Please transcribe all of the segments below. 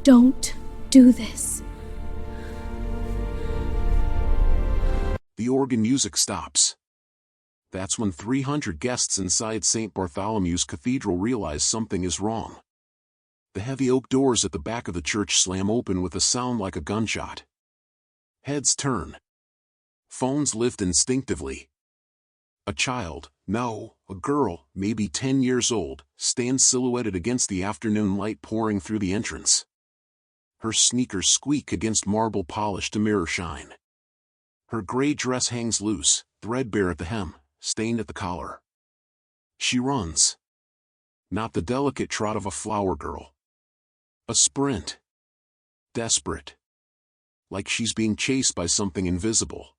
Don't do this. The organ music stops. That's when 300 guests inside St. Bartholomew's Cathedral realize something is wrong. The heavy oak doors at the back of the church slam open with a sound like a gunshot. Heads turn. Phones lift instinctively. A child, no, a girl, maybe 10 years old, stands silhouetted against the afternoon light pouring through the entrance. Her sneakers squeak against marble polish to mirror shine. Her gray dress hangs loose, threadbare at the hem, stained at the collar. She runs. Not the delicate trot of a flower girl. A sprint. Desperate. Like she's being chased by something invisible.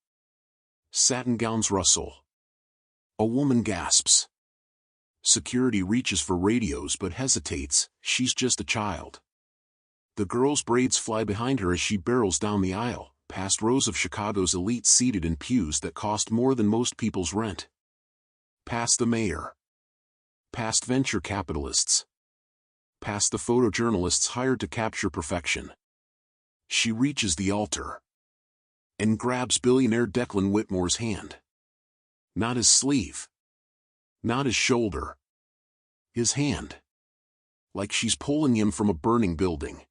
Satin gowns rustle. A woman gasps. Security reaches for radios but hesitates. She's just a child. The girl's braids fly behind her as she barrels down the aisle, past rows of Chicago's elites seated in pews that cost more than most people's rent. Past the mayor. Past venture capitalists. Past the photojournalists hired to capture perfection. She reaches the altar. And grabs billionaire Declan Whitmore's hand. Not his sleeve. Not his shoulder. His hand. Like she's pulling him from a burning building.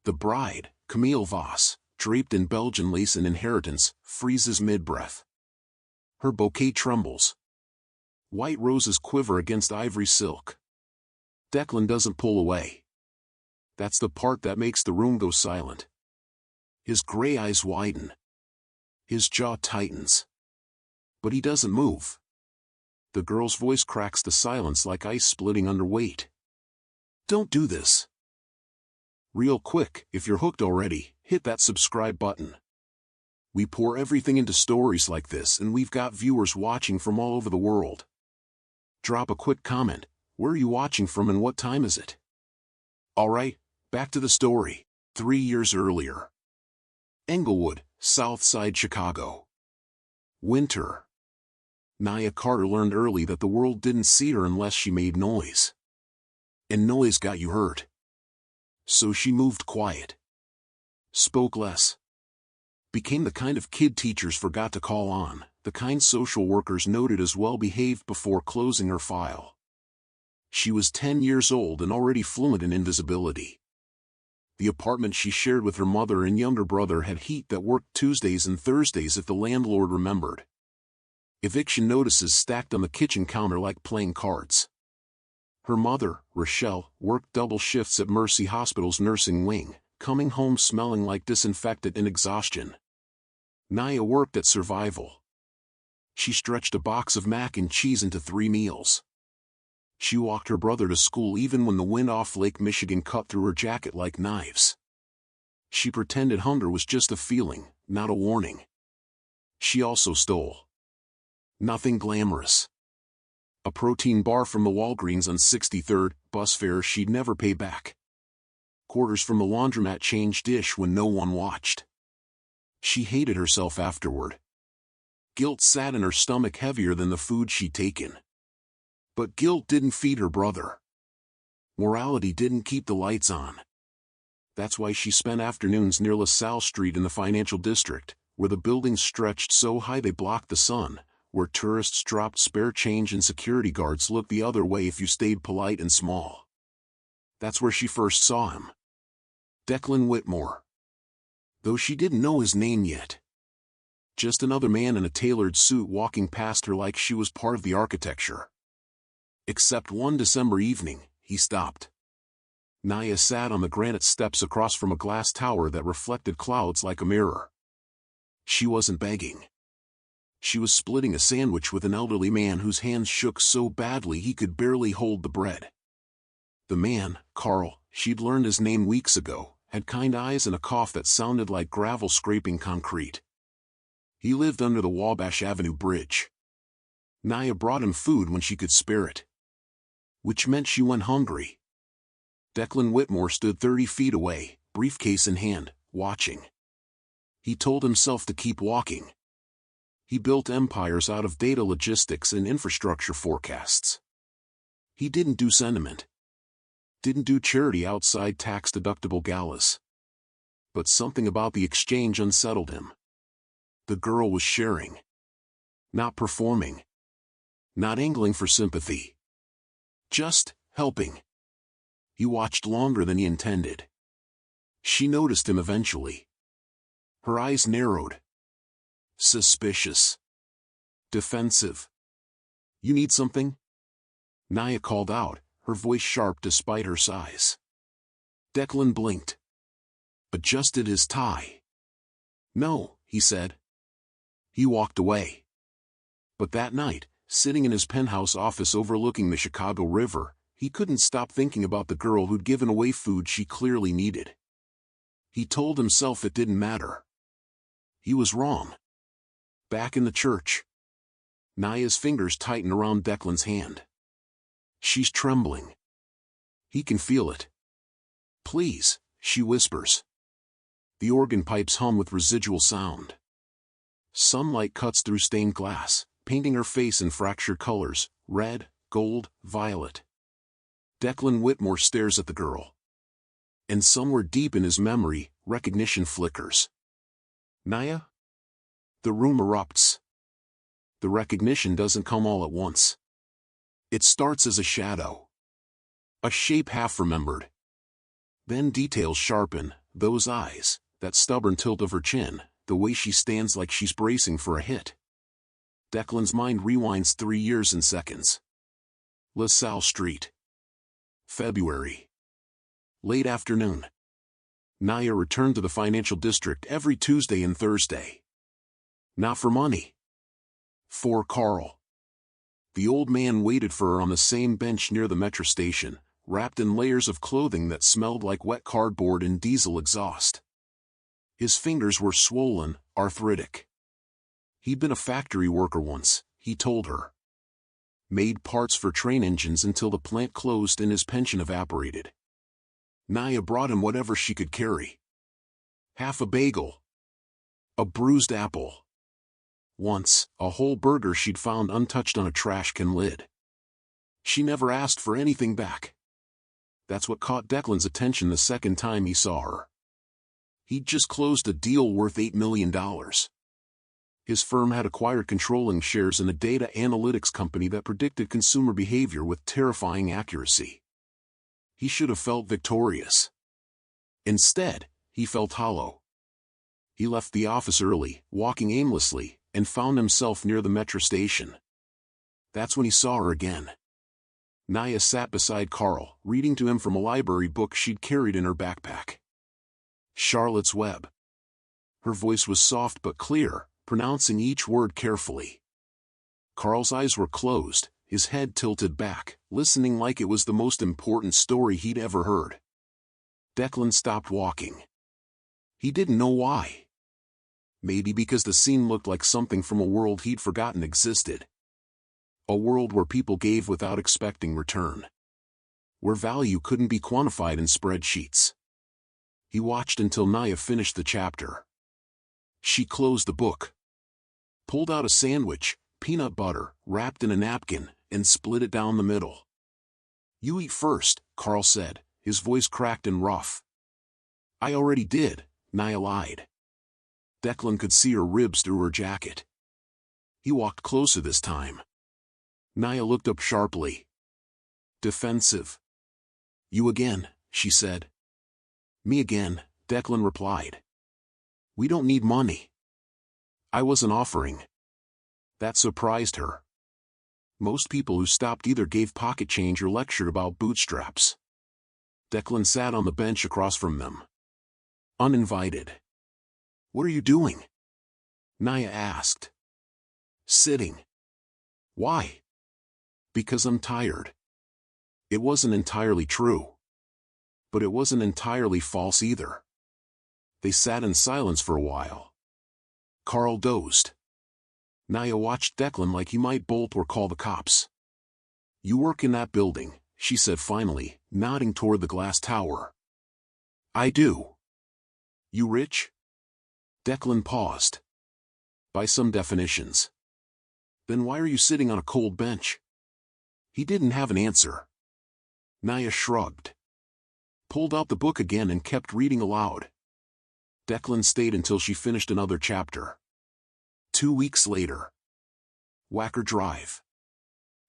The bride, Camille Voss, draped in Belgian lace and inheritance, freezes mid-breath. Her bouquet trembles. White roses quiver against ivory silk. Declan doesn't pull away. That's the part that makes the room go silent. His gray eyes widen. His jaw tightens. But he doesn't move. The girl's voice cracks the silence like ice splitting under weight. Don't do this. Real quick, if you're hooked already, hit that subscribe button. We pour everything into stories like this and we've got viewers watching from all over the world. Drop a quick comment, where are you watching from and what time is it? Alright, back to the story. 3 years earlier. Englewood, South Side Chicago. Winter. Nia Carter learned early that the world didn't see her unless she made noise. And noise got you hurt. So she moved quiet. Spoke less. Became the kind of kid teachers forgot to call on, the kind social workers noted as well-behaved before closing her file. She was 10 years old and already fluent in invisibility. The apartment she shared with her mother and younger brother had heat that worked Tuesdays and Thursdays if the landlord remembered. Eviction notices stacked on the kitchen counter like playing cards. Her mother, Rochelle, worked double shifts at Mercy Hospital's nursing wing, coming home smelling like disinfectant and exhaustion. Nia worked at Survival. She stretched a box of mac and cheese into 3 meals. She walked her brother to school even when the wind off Lake Michigan cut through her jacket like knives. She pretended hunger was just a feeling, not a warning. She also stole. Nothing glamorous. A protein bar from the Walgreens on 63rd, bus fare she'd never pay back. Quarters from the laundromat change dish when no one watched. She hated herself afterward. Guilt sat in her stomach heavier than the food she'd taken. But guilt didn't feed her brother. Morality didn't keep the lights on. That's why she spent afternoons near LaSalle Street in the financial district, where the buildings stretched so high they blocked the sun, where tourists dropped spare change and security guards looked the other way if you stayed polite and small. That's where she first saw him. Declan Whitmore. Though she didn't know his name yet. Just another man in a tailored suit walking past her like she was part of the architecture. Except one December evening, he stopped. Nia sat on the granite steps across from a glass tower that reflected clouds like a mirror. She wasn't begging. She was splitting a sandwich with an elderly man whose hands shook so badly he could barely hold the bread. The man, Carl, she'd learned his name weeks ago, had kind eyes and a cough that sounded like gravel scraping concrete. He lived under the Wabash Avenue Bridge. Nia brought him food when she could spare it. Which meant she went hungry. Declan Whitmore stood 30 feet away, briefcase in hand, watching. He told himself to keep walking. He built empires out of data logistics and infrastructure forecasts. He didn't do sentiment. didn't do charity outside tax-deductible galas. But something about the exchange unsettled him. The girl was sharing. Not performing. Not angling for sympathy. Just helping. He watched longer than he intended. She noticed him eventually. Her eyes narrowed. Suspicious. Defensive. You need something? Naya called out, her voice sharp despite her size. Declan blinked. Adjusted his tie. No, he said. He walked away. But that night, sitting in his penthouse office overlooking the Chicago River, he couldn't stop thinking about the girl who'd given away food she clearly needed. He told himself it didn't matter. He was wrong. Back in the church. Naya's fingers tighten around Declan's hand. She's trembling. He can feel it. Please, she whispers. The organ pipes hum with residual sound. Sunlight cuts through stained glass, painting her face in fractured colors, red, gold, violet. Declan Whitmore stares at the girl. And somewhere deep in his memory, recognition flickers. Naya? The room erupts. The recognition doesn't come all at once. It starts as a shadow. A shape half-remembered. Then details sharpen, those eyes, that stubborn tilt of her chin, the way she stands like she's bracing for a hit. Declan's mind rewinds 3 years in seconds. LaSalle Street. February. Late afternoon. Naya returned to the financial district every Tuesday and Thursday. Not for money. For Carl. The old man waited for her on the same bench near the metro station, wrapped in layers of clothing that smelled like wet cardboard and diesel exhaust. His fingers were swollen, arthritic. He'd been a factory worker once, he told her. Made parts for train engines until the plant closed and his pension evaporated. Naya brought him whatever she could carry. Half a bagel. A bruised apple. Once, a whole burger she'd found untouched on a trash can lid. She never asked for anything back. That's what caught Declan's attention the second time he saw her. He'd just closed a deal worth $8 million. His firm had acquired controlling shares in a data analytics company that predicted consumer behavior with terrifying accuracy. He should have felt victorious. Instead, he felt hollow. He left the office early, walking aimlessly, and found himself near the metro station. That's when he saw her again. Naya sat beside Carl, reading to him from a library book she'd carried in her backpack. Charlotte's Web. Her voice was soft but clear, pronouncing each word carefully. Carl's eyes were closed, his head tilted back, listening like it was the most important story he'd ever heard. Declan stopped walking. He didn't know why. Maybe because the scene looked like something from a world he'd forgotten existed. A world where people gave without expecting return. Where value couldn't be quantified in spreadsheets. He watched until Naya finished the chapter. She closed the book. Pulled out a sandwich, peanut butter, wrapped in a napkin, and split it down the middle. You eat first, Carl said, his voice cracked and rough. I already did, Naya lied. Declan could see her ribs through her jacket. He walked closer this time. Naya looked up sharply. Defensive. You again, she said. Me again, Declan replied. We don't need money. I wasn't offering. That surprised her. Most people who stopped either gave pocket change or lectured about bootstraps. Declan sat on the bench across from them. Uninvited. What are you doing? Naya asked. Sitting. Why? Because I'm tired. It wasn't entirely true. But it wasn't entirely false either. They sat in silence for a while. Carl dozed. Naya watched Declan like he might bolt or call the cops. You work in that building, she said finally, nodding toward the glass tower. I do. You rich? Declan paused. By some definitions. Then why are you sitting on a cold bench? He didn't have an answer. Naya shrugged. pulled out the book again and kept reading aloud. Declan stayed until she finished another chapter. 2 weeks later. Wacker Drive.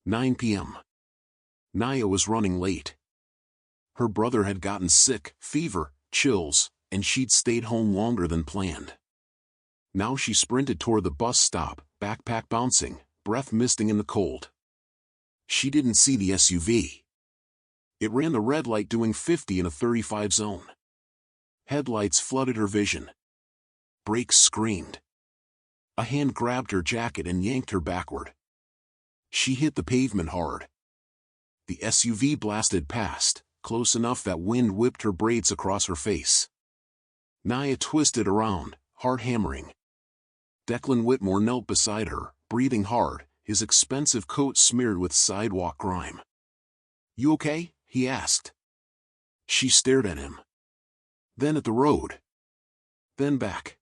9 p.m. Naya was running late. Her brother had gotten sick, fever, chills, and she'd stayed home longer than planned. Now she sprinted toward the bus stop, backpack bouncing, breath misting in the cold. She didn't see the SUV. It ran the red light doing 50 in a 35 zone. Headlights flooded her vision. Brakes screamed. A hand grabbed her jacket and yanked her backward. She hit the pavement hard. The SUV blasted past, close enough that wind whipped her braids across her face. Naya twisted around, heart hammering. Declan Whitmore knelt beside her, breathing hard, his expensive coat smeared with sidewalk grime. "You okay?" he asked. She stared at him. Then at the road. Then back.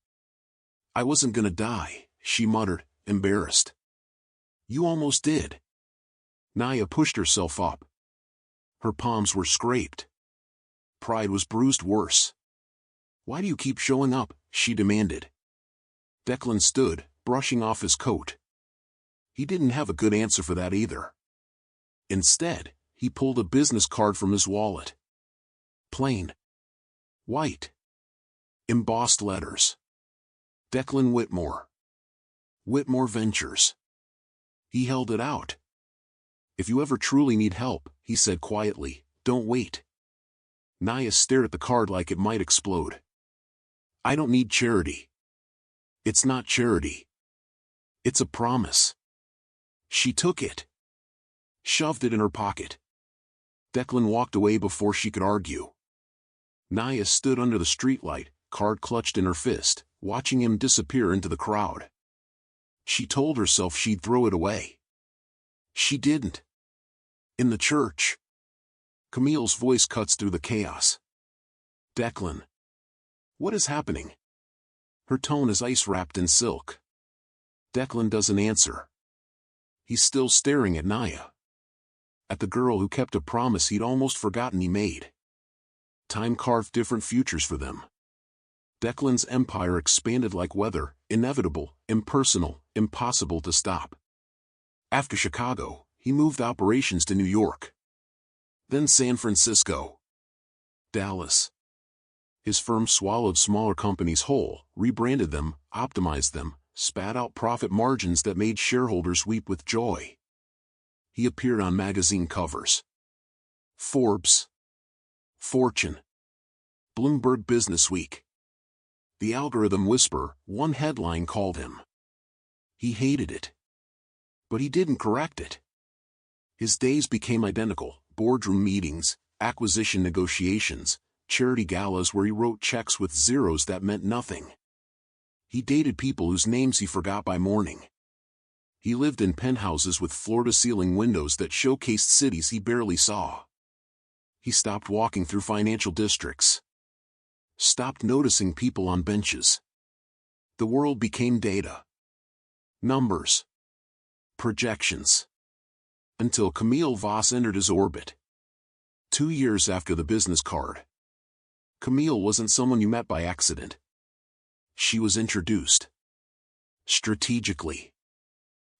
"I wasn't gonna die," she muttered, embarrassed. "You almost did." Naya pushed herself up. Her palms were scraped. Pride was bruised worse. "Why do you keep showing up?" she demanded. Declan stood, brushing off his coat. He didn't have a good answer for that either. Instead, he pulled a business card from his wallet. Plain. White. Embossed letters. Declan Whitmore. Whitmore Ventures. He held it out. "If you ever truly need help," he said quietly, "don't wait." Naya stared at the card like it might explode. "I don't need charity." "It's not charity. It's a promise." She took it. Shoved it in her pocket. Declan walked away before she could argue. Naya stood under the streetlight, card clutched in her fist, watching him disappear into the crowd. She told herself she'd throw it away. She didn't. In the church. Camille's voice cuts through the chaos. "Declan. What is happening?" Her tone is ice wrapped in silk. Declan doesn't answer. He's still staring at Naya. At the girl who kept a promise he'd almost forgotten he made. Time carved different futures for them. Declan's empire expanded like weather, inevitable, impersonal, impossible to stop. After Chicago, he moved operations to New York. Then San Francisco. Dallas. His firm swallowed smaller companies whole, rebranded them, optimized them, spat out profit margins that made shareholders weep with joy. He appeared on magazine covers. Forbes. Fortune. Bloomberg Businessweek. The algorithm whisper, one headline called him. He hated it. But he didn't correct it. His days became identical: boardroom meetings, acquisition negotiations, charity galas where he wrote checks with zeros that meant nothing. He dated people whose names he forgot by morning. He lived in penthouses with floor-to-ceiling windows that showcased cities he barely saw. He stopped walking through financial districts. Stopped noticing people on benches. The world became data. Numbers. Projections. Until Camille Voss entered his orbit. 2 years after the business card. Camille wasn't someone you met by accident. She was introduced. Strategically.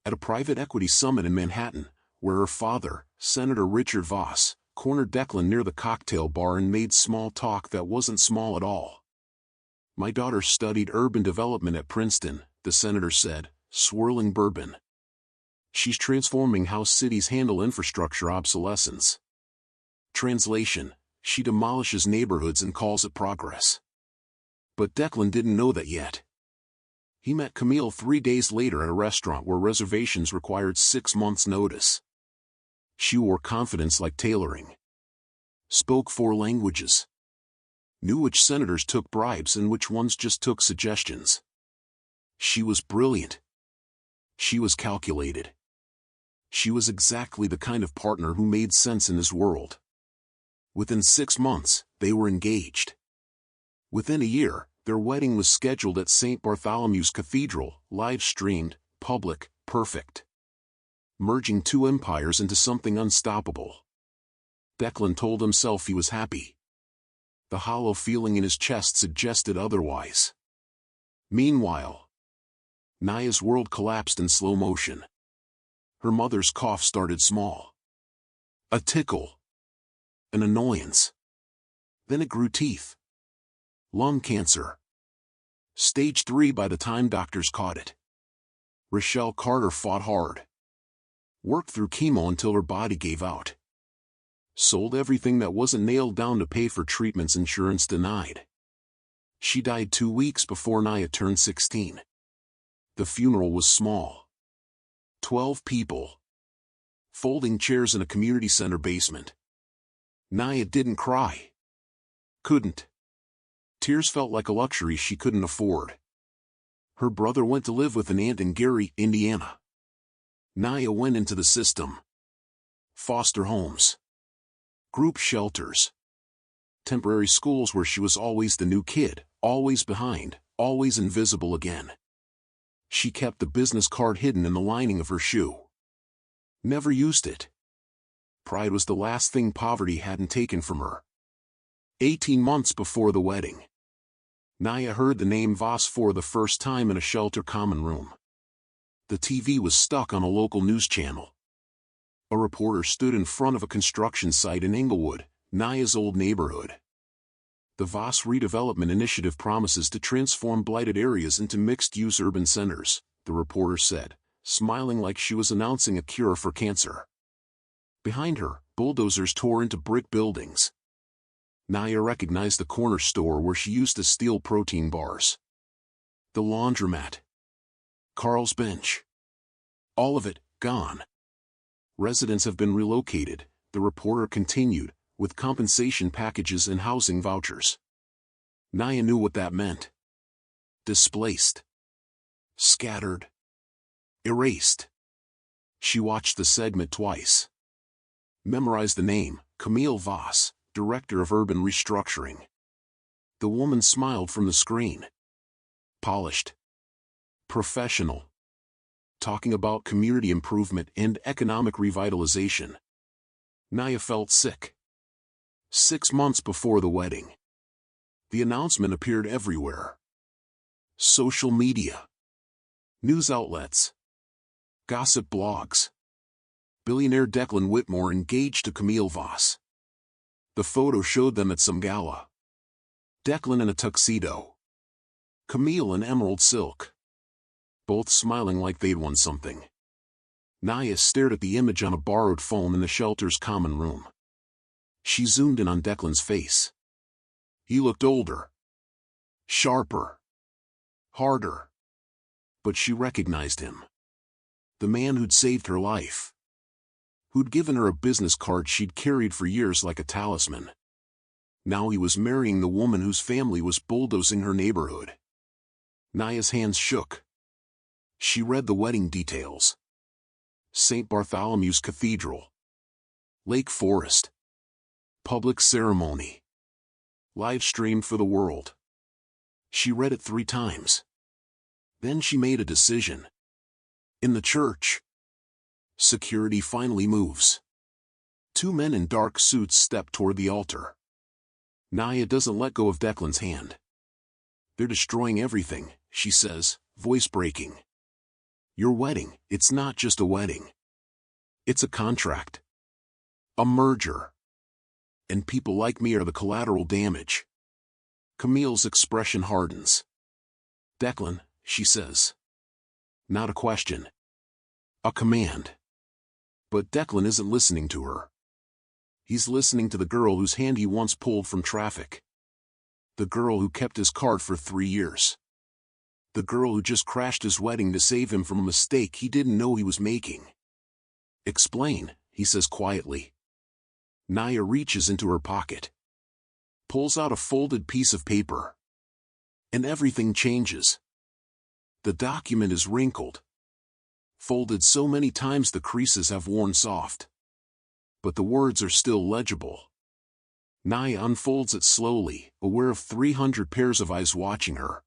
At a private equity summit in Manhattan, where her father, Senator Richard Voss, cornered Declan near the cocktail bar and made small talk that wasn't small at all. "My daughter studied urban development at Princeton," the senator said, swirling bourbon. "She's transforming how cities handle infrastructure obsolescence." Translation: she demolishes neighborhoods and calls it progress. But Declan didn't know that yet. He met Camille 3 days later at a restaurant where reservations required 6 months' notice. She wore confidence like tailoring. Spoke 4 languages. Knew which senators took bribes and which ones just took suggestions. She was brilliant. She was calculated. She was exactly the kind of partner who made sense in his world. Within 6 months, they were engaged. Within a year, their wedding was scheduled at St. Bartholomew's Cathedral, live-streamed, public, perfect. Merging 2 empires into something unstoppable. Declan told himself he was happy. The hollow feeling in his chest suggested otherwise. Meanwhile, Naya's world collapsed in slow motion. Her mother's cough started small. A tickle. An annoyance. Then it grew teeth. Lung cancer. Stage 3 by the time doctors caught it. Rochelle Carter fought hard. Worked through chemo until her body gave out. Sold everything that wasn't nailed down to pay for treatments insurance denied. She died 2 weeks before Naya turned 16. The funeral was small. 12 people. Folding chairs in a community center basement. Naya didn't cry. Couldn't. Tears felt like a luxury she couldn't afford. Her brother went to live with an aunt in Gary, Indiana. Naya went into the system. Foster homes. Group shelters. Temporary schools where she was always the new kid, always behind, always invisible again. She kept the business card hidden in the lining of her shoe. Never used it. Pride was the last thing poverty hadn't taken from her. 18 months before the wedding, Naya heard the name Voss for the first time in a shelter common room. The TV was stuck on a local news channel. A reporter stood in front of a construction site in Inglewood, Naya's old neighborhood. The Voss Redevelopment Initiative promises to transform blighted areas into mixed-use urban centers, the reporter said, smiling like she was announcing a cure for cancer. Behind her, bulldozers tore into brick buildings. Naya recognized the corner store where she used to steal protein bars. The laundromat. Carl's bench. All of it, gone. Residents have been relocated, the reporter continued, with compensation packages and housing vouchers. Naya knew what that meant. Displaced. Scattered. Erased. She watched the segment twice. Memorized the name, Camille Voss, Director of Urban Restructuring. The woman smiled from the screen. Polished. Professional. Talking about community improvement and economic revitalization. Naya felt sick. 6 months before the wedding. The announcement appeared everywhere. Social media. News outlets. Gossip blogs. Billionaire Declan Whitmore engaged to Camille Voss. The photo showed them at some gala. Declan in a tuxedo. Camille in emerald silk. Both smiling like they'd won something. Naya stared at the image on a borrowed phone in the shelter's common room. She zoomed in on Declan's face. He looked older. Sharper. Harder. But she recognized him. The man who'd saved her life. Who'd given her a business card she'd carried for years like a talisman. Now he was marrying the woman whose family was bulldozing her neighborhood. Naya's hands shook. She read the wedding details. St. Bartholomew's Cathedral. Lake Forest. Public ceremony. Live streamed for the world. She read it 3 times. Then she made a decision. In the church. Security finally moves. 2 men in dark suits step toward the altar. Naya doesn't let go of Declan's hand. They're destroying everything, she says, voice breaking. Your wedding, it's not just a wedding. It's a contract. A merger. And people like me are the collateral damage. Camille's expression hardens. Declan, she says. Not a question. A command. But Declan isn't listening to her. He's listening to the girl whose hand he once pulled from traffic. The girl who kept his card for 3 years. The girl who just crashed his wedding to save him from a mistake he didn't know he was making. Explain, he says quietly. Naya reaches into her pocket. Pulls out a folded piece of paper. And everything changes. The document is wrinkled. Folded so many times the creases have worn soft. But the words are still legible. Naya unfolds it slowly, aware of 300 pairs of eyes watching her.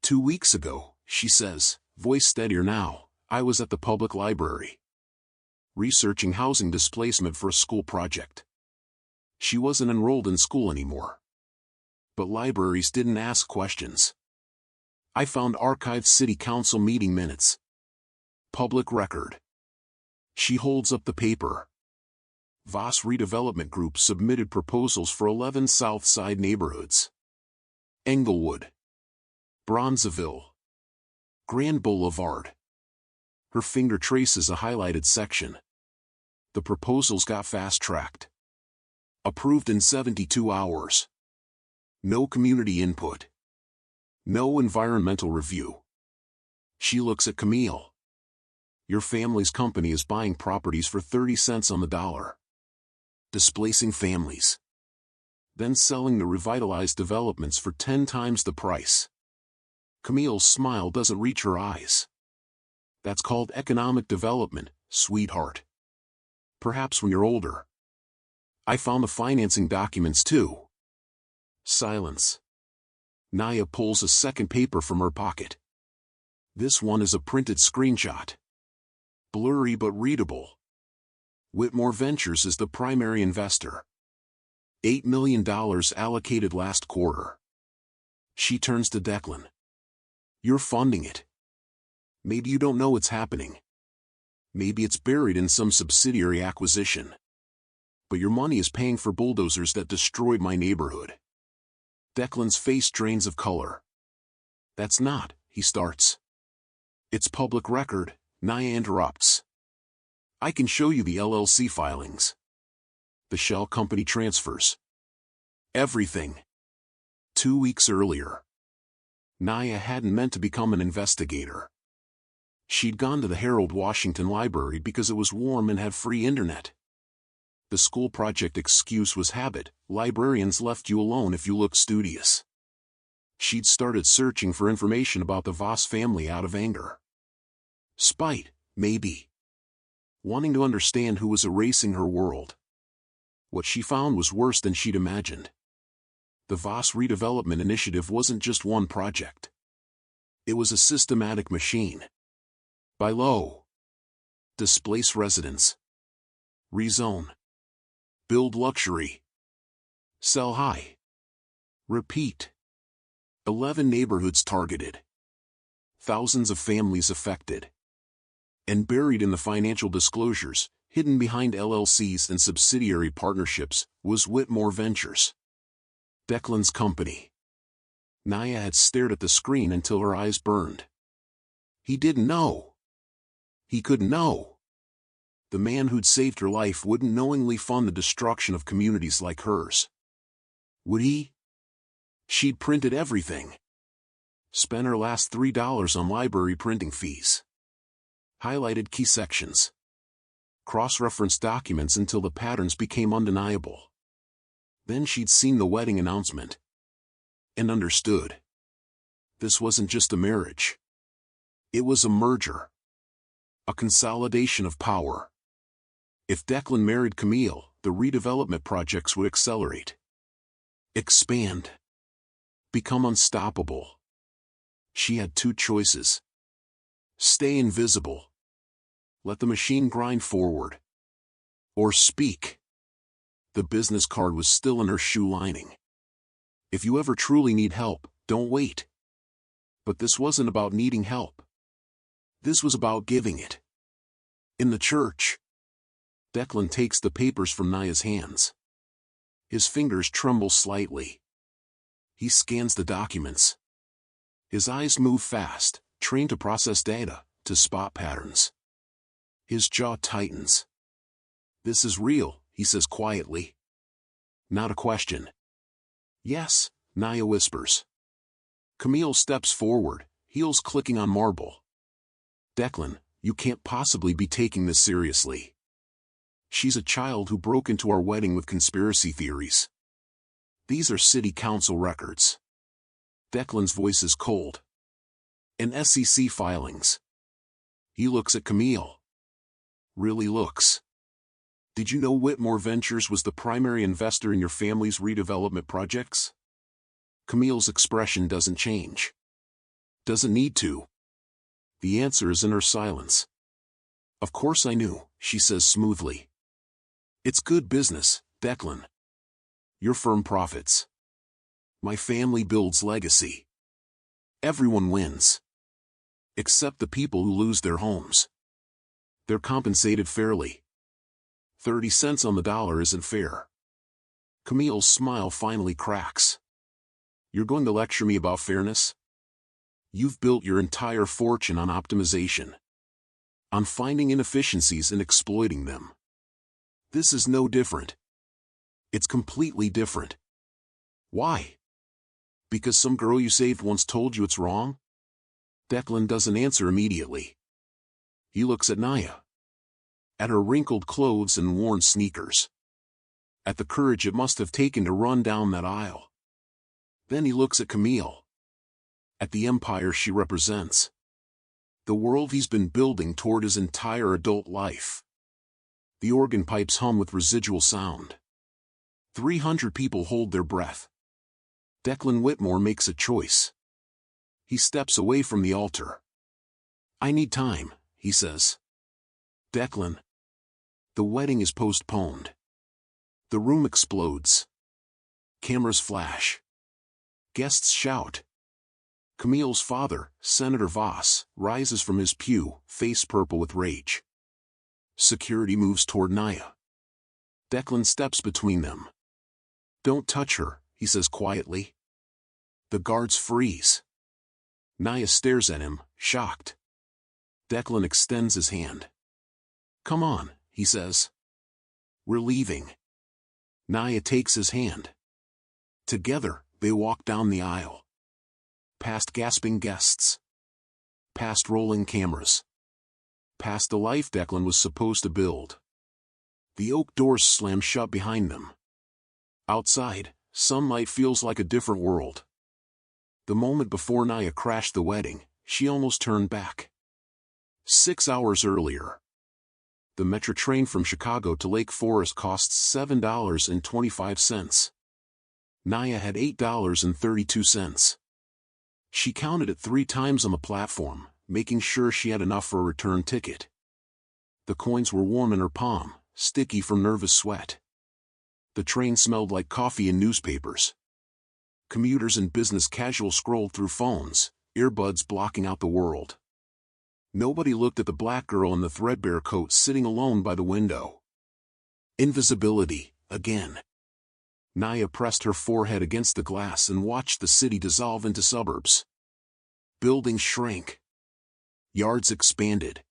2 weeks ago, she says, voice steadier now, I was at the public library. Researching housing displacement for a school project. She wasn't enrolled in school anymore. But libraries didn't ask questions. I found archived city council meeting minutes. Public record. She holds up the paper. Voss Redevelopment Group submitted proposals for 11 South Side neighborhoods. Englewood, Bronzeville, Grand Boulevard. Her finger traces a highlighted section. The proposals got fast-tracked. Approved in 72 hours. No community input. No environmental review. She looks at Camille. Your family's company is buying properties for 30 cents on the dollar. Displacing families. Then selling the revitalized developments for 10 times the price. Camille's smile doesn't reach her eyes. That's called economic development, sweetheart. Perhaps when you're older. I found the financing documents too. Silence. Naya pulls a second paper from her pocket. This one is a printed screenshot. Blurry but readable. Whitmore Ventures is the primary investor. $8 million allocated last quarter. She turns to Declan. You're funding it. Maybe you don't know it's happening. Maybe it's buried in some subsidiary acquisition. But your money is paying for bulldozers that destroyed my neighborhood. Declan's face drains of color. That's not, he starts. It's public record, Naya interrupts. I can show you the LLC filings. The shell company transfers. Everything. 2 weeks earlier. Naya hadn't meant to become an investigator. She'd gone to the Harold Washington Library because it was warm and had free internet. The school project excuse was habit. Librarians left you alone if you looked studious. She'd started searching for information about the Voss family out of anger. Spite, maybe. Wanting to understand who was erasing her world. What she found was worse than she'd imagined. The Voss Redevelopment Initiative wasn't just one project. It was a systematic machine. Buy low. Displace residents. Rezone. Build luxury. Sell high. Repeat. 11 neighborhoods targeted. Thousands of families affected. And buried in the financial disclosures, hidden behind LLCs and subsidiary partnerships, was Whitmore Ventures. Declan's company. Naya had stared at the screen until her eyes burned. He didn't know. He couldn't know. The man who'd saved her life wouldn't knowingly fund the destruction of communities like hers. Would he? She'd printed everything. Spent her last $3 on library printing fees. Highlighted key sections. Cross-referenced documents until the patterns became undeniable. Then she'd seen the wedding announcement. And understood. This wasn't just a marriage. It was a merger. A consolidation of power. If Declan married Camille, the redevelopment projects would accelerate. Expand. Become unstoppable. She had two choices. Stay invisible. Let the machine grind forward. Or speak. The business card was still in her shoe lining. If you ever truly need help, don't wait. But this wasn't about needing help. This was about giving it. In the church. Declan takes the papers from Naya's hands. His fingers tremble slightly. He scans the documents. His eyes move fast, trained to process data, to spot patterns. His jaw tightens. This is real, he says quietly. Not a question. Yes, Naya whispers. Camille steps forward, heels clicking on marble. Declan, you can't possibly be taking this seriously. She's a child who broke into our wedding with conspiracy theories. These are city council records. Declan's voice is cold. And SEC filings. He looks at Camille. Really looks. Did you know Whitmore Ventures was the primary investor in your family's redevelopment projects? Camille's expression doesn't change. Doesn't need to. The answer is in her silence. Of course I knew, she says smoothly. It's good business, Declan. Your firm profits. My family builds legacy. Everyone wins. Except the people who lose their homes. They're compensated fairly. 30 cents on the dollar isn't fair. Camille's smile finally cracks. You're going to lecture me about fairness? You've built your entire fortune on optimization. On finding inefficiencies and exploiting them. This is no different. It's completely different. Why? Because some girl you saved once told you it's wrong? Declan doesn't answer immediately. He looks at Naya. At her wrinkled clothes and worn sneakers. At the courage it must have taken to run down that aisle. Then he looks at Camille. At the empire she represents. The world he's been building toward his entire adult life. The organ pipes hum with residual sound. 300 people hold their breath. Declan Whitmore makes a choice. He steps away from the altar. I need time, he says. Declan. The wedding is postponed. The room explodes. Cameras flash. Guests shout. Camille's father, Senator Voss, rises from his pew, face purple with rage. Security moves toward Naya. Declan steps between them. Don't touch her, he says quietly. The guards freeze. Naya stares at him, shocked. Declan extends his hand. Come on, he says. We're leaving. Naya takes his hand. Together, they walk down the aisle. Past gasping guests. Past rolling cameras. Past the life Declan was supposed to build. The oak doors slam shut behind them. Outside, sunlight feels like a different world. The moment before Naya crashed the wedding, she almost turned back. 6 hours earlier. The metro train from Chicago to Lake Forest costs $7.25. Naya had $8.32. She counted it 3 times on the platform, making sure she had enough for a return ticket. The coins were warm in her palm, sticky from nervous sweat. The train smelled like coffee and newspapers. Commuters and business casuals scrolled through phones, earbuds blocking out the world. Nobody looked at the black girl in the threadbare coat sitting alone by the window. Invisibility, again. Naya pressed her forehead against the glass and watched the city dissolve into suburbs. Buildings shrank. Yards expanded.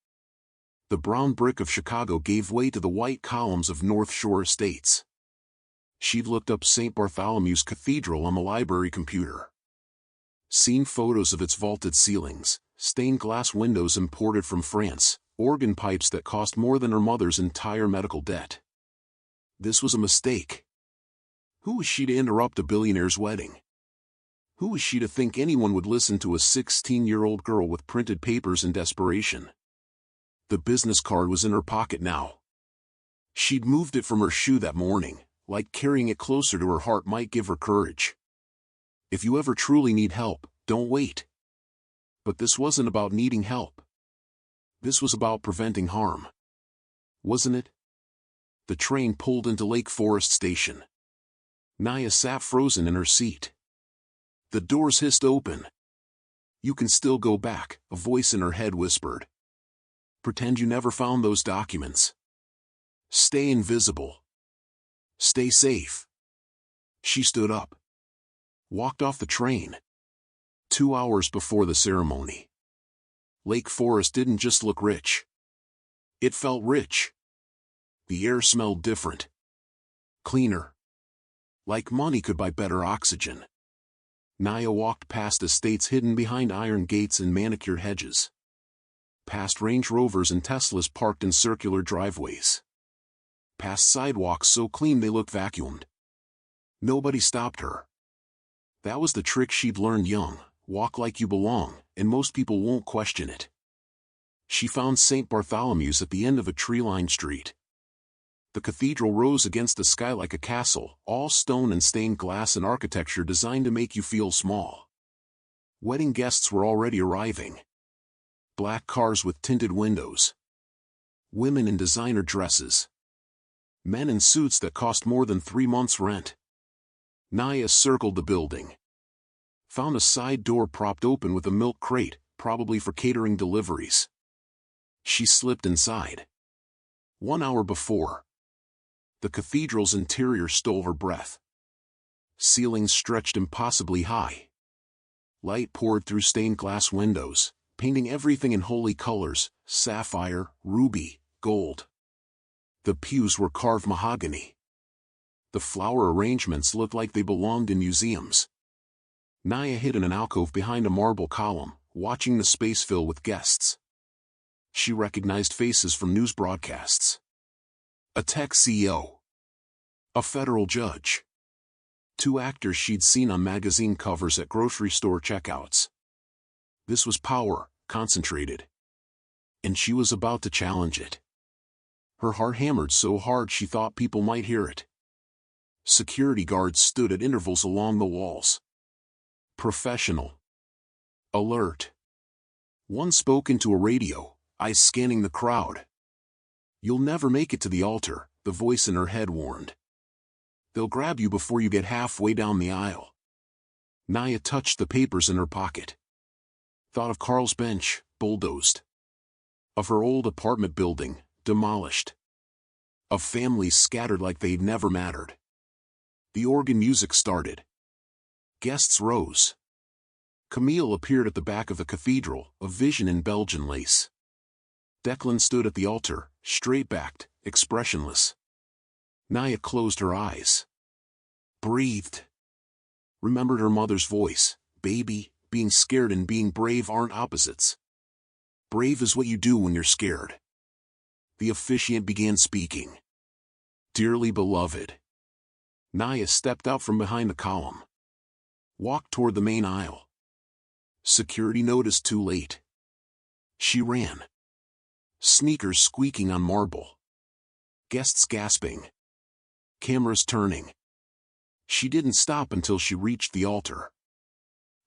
The brown brick of Chicago gave way to the white columns of North Shore estates. She'd looked up St. Bartholomew's Cathedral on the library computer. Seen photos of its vaulted ceilings, stained glass windows imported from France, organ pipes that cost more than her mother's entire medical debt. This was a mistake. Who was she to interrupt a billionaire's wedding? Who was she to think anyone would listen to a 16-year-old girl with printed papers in desperation? The business card was in her pocket now. She'd moved it from her shoe that morning, like carrying it closer to her heart might give her courage. If you ever truly need help, don't wait. But this wasn't about needing help. This was about preventing harm. Wasn't it? The train pulled into Lake Forest Station. Naya sat frozen in her seat. The doors hissed open. You can still go back, a voice in her head whispered. Pretend you never found those documents. Stay invisible. Stay safe. She stood up. Walked off the train. 2 hours before the ceremony. Lake Forest didn't just look rich. It felt rich. The air smelled different. Cleaner. Like money could buy better oxygen. Naya walked past estates hidden behind iron gates and manicured hedges. Past Range Rovers and Teslas parked in circular driveways. Past sidewalks so clean they looked vacuumed. Nobody stopped her. That was the trick she'd learned young, walk like you belong, and most people won't question it. She found St. Bartholomew's at the end of a tree-lined street. The cathedral rose against the sky like a castle, all stone and stained glass and architecture designed to make you feel small. Wedding guests were already arriving. Black cars with tinted windows. Women in designer dresses. Men in suits that cost more than 3 months' rent. Naya circled the building, Found a side door propped open with a milk crate, probably for catering deliveries. She slipped inside. 1 hour before, the cathedral's interior stole her breath. Ceilings stretched impossibly high. Light poured through stained glass windows, painting everything in holy colors: sapphire, ruby, gold. The pews were carved mahogany. The flower arrangements looked like they belonged in museums. Naya hid in an alcove behind a marble column, watching the space fill with guests. She recognized faces from news broadcasts. A tech CEO. A federal judge. 2 actors she'd seen on magazine covers at grocery store checkouts. This was power, concentrated. And she was about to challenge it. Her heart hammered so hard she thought people might hear it. Security guards stood at intervals along the walls. Professional. Alert. One spoke into a radio, eyes scanning the crowd. "You'll never make it to the altar," the voice in her head warned. "They'll grab you before you get halfway down the aisle." Naya touched the papers in her pocket. Thought of Carl's bench, bulldozed. Of her old apartment building, demolished. Of families scattered like they'd never mattered. The organ music started. Guests rose. Camille appeared at the back of the cathedral, a vision in Belgian lace. Declan stood at the altar, straight-backed, expressionless. Naya closed her eyes. Breathed. Remembered her mother's voice. "Baby, being scared and being brave aren't opposites. Brave is what you do when you're scared." The officiant began speaking. "Dearly beloved." Naya stepped out from behind the column. Walked toward the main aisle. Security noticed too late. She ran. Sneakers squeaking on marble. Guests gasping. Cameras turning. She didn't stop until she reached the altar.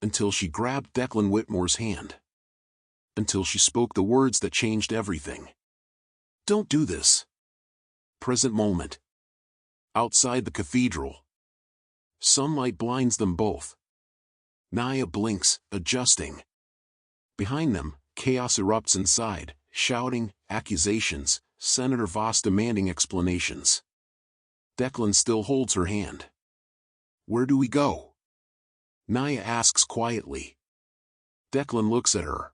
Until she grabbed Declan Whitmore's hand. Until she spoke the words that changed everything. "Don't do this." Present moment. Outside the cathedral. Sunlight blinds them both. Naya blinks, adjusting. Behind them, chaos erupts inside, shouting, accusations, Senator Voss demanding explanations. Declan still holds her hand. "Where do we go?" Naya asks quietly. Declan looks at her.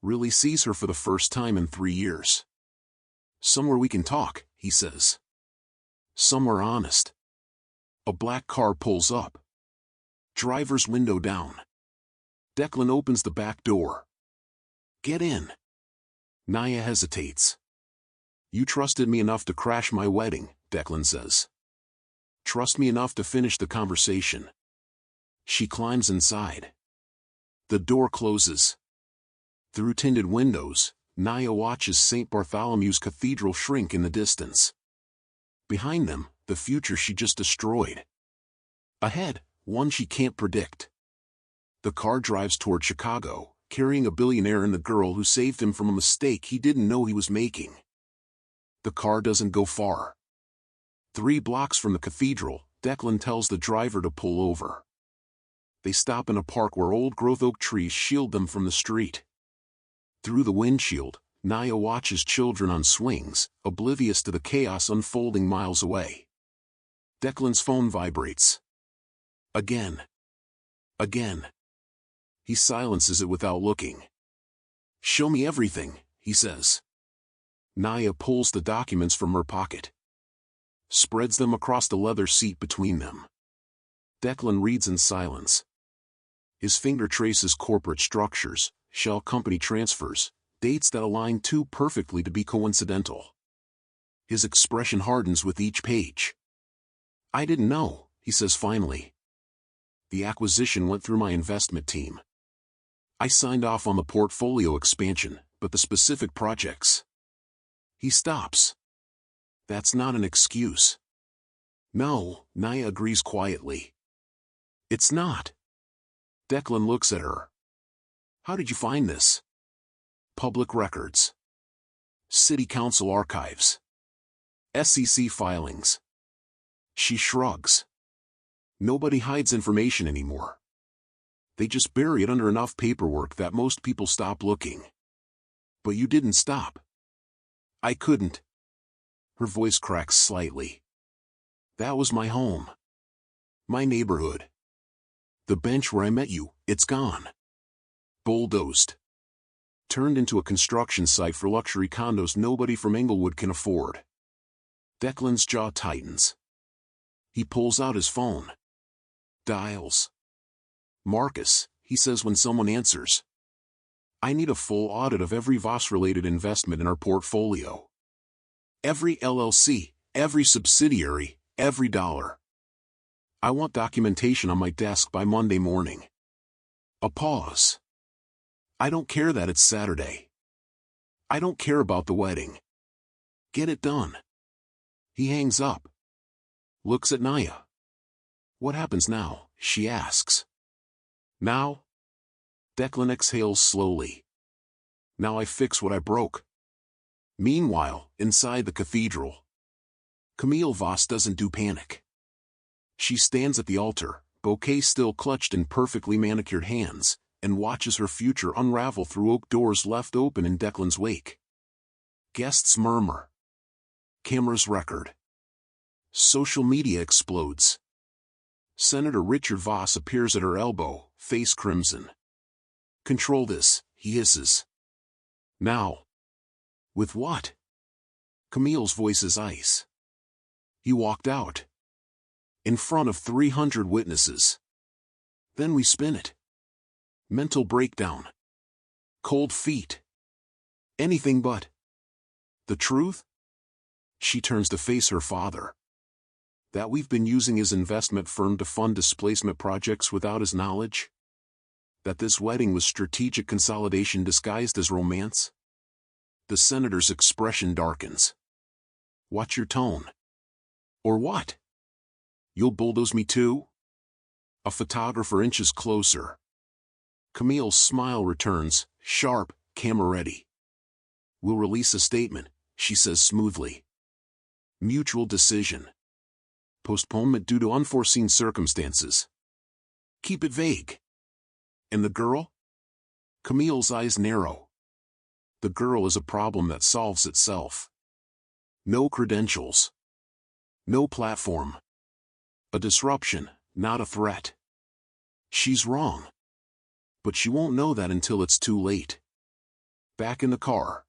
Really sees her for the first time in 3 years. "Somewhere we can talk," he says. "Somewhere honest." A black car pulls up. Driver's window down. Declan opens the back door. "Get in." Naya hesitates. "You trusted me enough to crash my wedding," Declan says. "Trust me enough to finish the conversation." She climbs inside. The door closes. Through tinted windows, Naya watches St. Bartholomew's Cathedral shrink in the distance. Behind them, the future she just destroyed. Ahead, one she can't predict. The car drives toward Chicago, carrying a billionaire and the girl who saved him from a mistake he didn't know he was making. The car doesn't go far. 3 blocks from the cathedral, Declan tells the driver to pull over. They stop in a park where old-growth oak trees shield them from the street. Through the windshield, Naya watches children on swings, oblivious to the chaos unfolding miles away. Declan's phone vibrates. Again. Again. He silences it without looking. "Show me everything," he says. Naya pulls the documents from her pocket. Spreads them across the leather seat between them. Declan reads in silence. His finger traces corporate structures, shell company transfers, dates that align too perfectly to be coincidental. His expression hardens with each page. "I didn't know," he says finally. "The acquisition went through my investment team. I signed off on the portfolio expansion, but the specific projects..." He stops. "That's not an excuse." "No," Naya agrees quietly. "It's not." Declan looks at her. "How did you find this?" "Public records. City Council archives. SEC filings." She shrugs. "Nobody hides information anymore." They just bury it under enough paperwork that most people stop looking. But you didn't stop. I couldn't. Her voice cracks slightly. That was my home. My neighborhood. The bench where I met you, it's gone. Bulldozed. Turned into a construction site for luxury condos nobody from Englewood can afford. Declan's jaw tightens. He pulls out his phone. Dials. Marcus, he says when someone answers. I need a full audit of every Voss-related investment in our portfolio. Every LLC, every subsidiary, every dollar. I want documentation on my desk by Monday morning. A pause. I don't care that it's Saturday. I don't care about the wedding. Get it done. He hangs up. Looks at Naya. What happens now? She asks. Now? Declan exhales slowly. Now I fix what I broke. Meanwhile, inside the cathedral, Camille Voss doesn't do panic. She stands at the altar, bouquet still clutched in perfectly manicured hands, and watches her future unravel through oak doors left open in Declan's wake. Guests murmur. Cameras record. Social media explodes. Senator Richard Voss appears at her elbow, face crimson. Control this, he hisses. Now. With what? Camille's voice is ice. He walked out. In front of 300 witnesses. Then we spin it. Mental breakdown. Cold feet. Anything but. The truth? She turns to face her father. That we've been using his investment firm to fund displacement projects without his knowledge? That this wedding was strategic consolidation disguised as romance? The senator's expression darkens. Watch your tone. Or what? You'll bulldoze me too? A photographer inches closer. Camille's smile returns, sharp, camera ready. We'll release a statement, she says smoothly. Mutual decision. Postponement due to unforeseen circumstances. Keep it vague. And the girl? Camille's eyes narrow. The girl is a problem that solves itself. No credentials. No platform. A disruption, not a threat. She's wrong. But she won't know that until it's too late. Back in the car.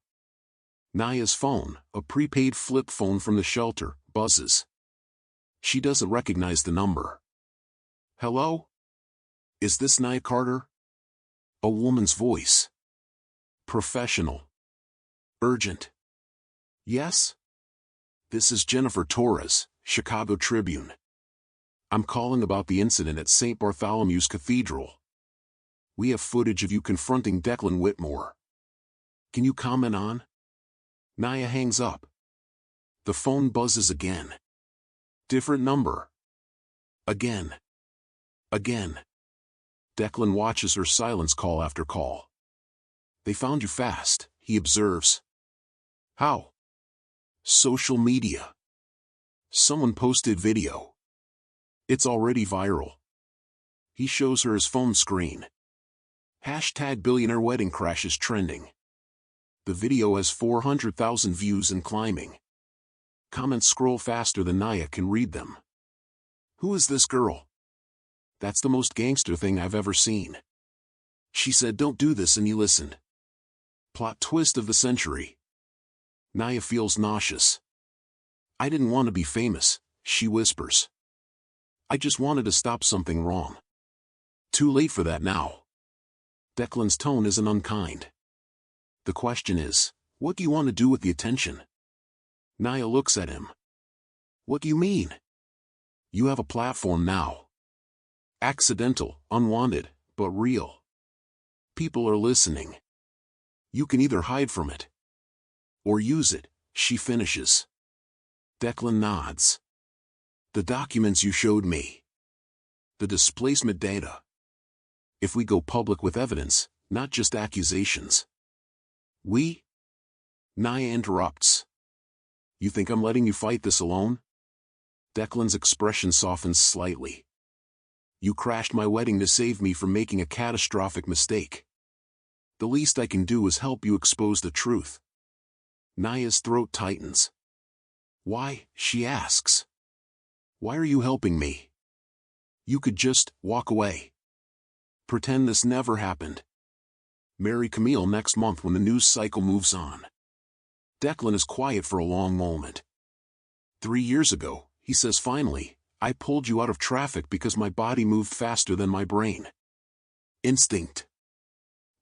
Naya's phone, a prepaid flip phone from the shelter, buzzes. She doesn't recognize the number. Hello? Is this Naya Carter? A woman's voice. Professional. Urgent. Yes? This is Jennifer Torres, Chicago Tribune. I'm calling about the incident at St. Bartholomew's Cathedral. We have footage of you confronting Declan Whitmore. Can you comment on? Naya hangs up. The phone buzzes again. Different number. Again. Again. Declan watches her silence call after call. They found you fast, he observes. How? Social media. Someone posted video. It's already viral. He shows her his phone screen. Hashtag Billionaire wedding crash is trending. The video has 400,000 views and climbing. Comments scroll faster than Naya can read them. Who is this girl? That's the most gangster thing I've ever seen. She said don't do this and he listened. Plot twist of the century. Naya feels nauseous. I didn't want to be famous, she whispers. I just wanted to stop something wrong. Too late for that now. Declan's tone isn't unkind. The question is, what do you want to do with the attention? Naya looks at him. What do you mean? You have a platform now. Accidental, unwanted, but real. People are listening. You can either hide from it. Or use it, she finishes. Declan nods. The documents you showed me. The displacement data. If we go public with evidence, not just accusations. We? Naya interrupts. You think I'm letting you fight this alone? Declan's expression softens slightly. You crashed my wedding to save me from making a catastrophic mistake. The least I can do is help you expose the truth. Naya's throat tightens. Why, she asks. Why are you helping me? You could just walk away. Pretend this never happened. Marry Camille next month when the news cycle moves on. Declan is quiet for a long moment. 3 years ago, he says finally, I pulled you out of traffic because my body moved faster than my brain. Instinct.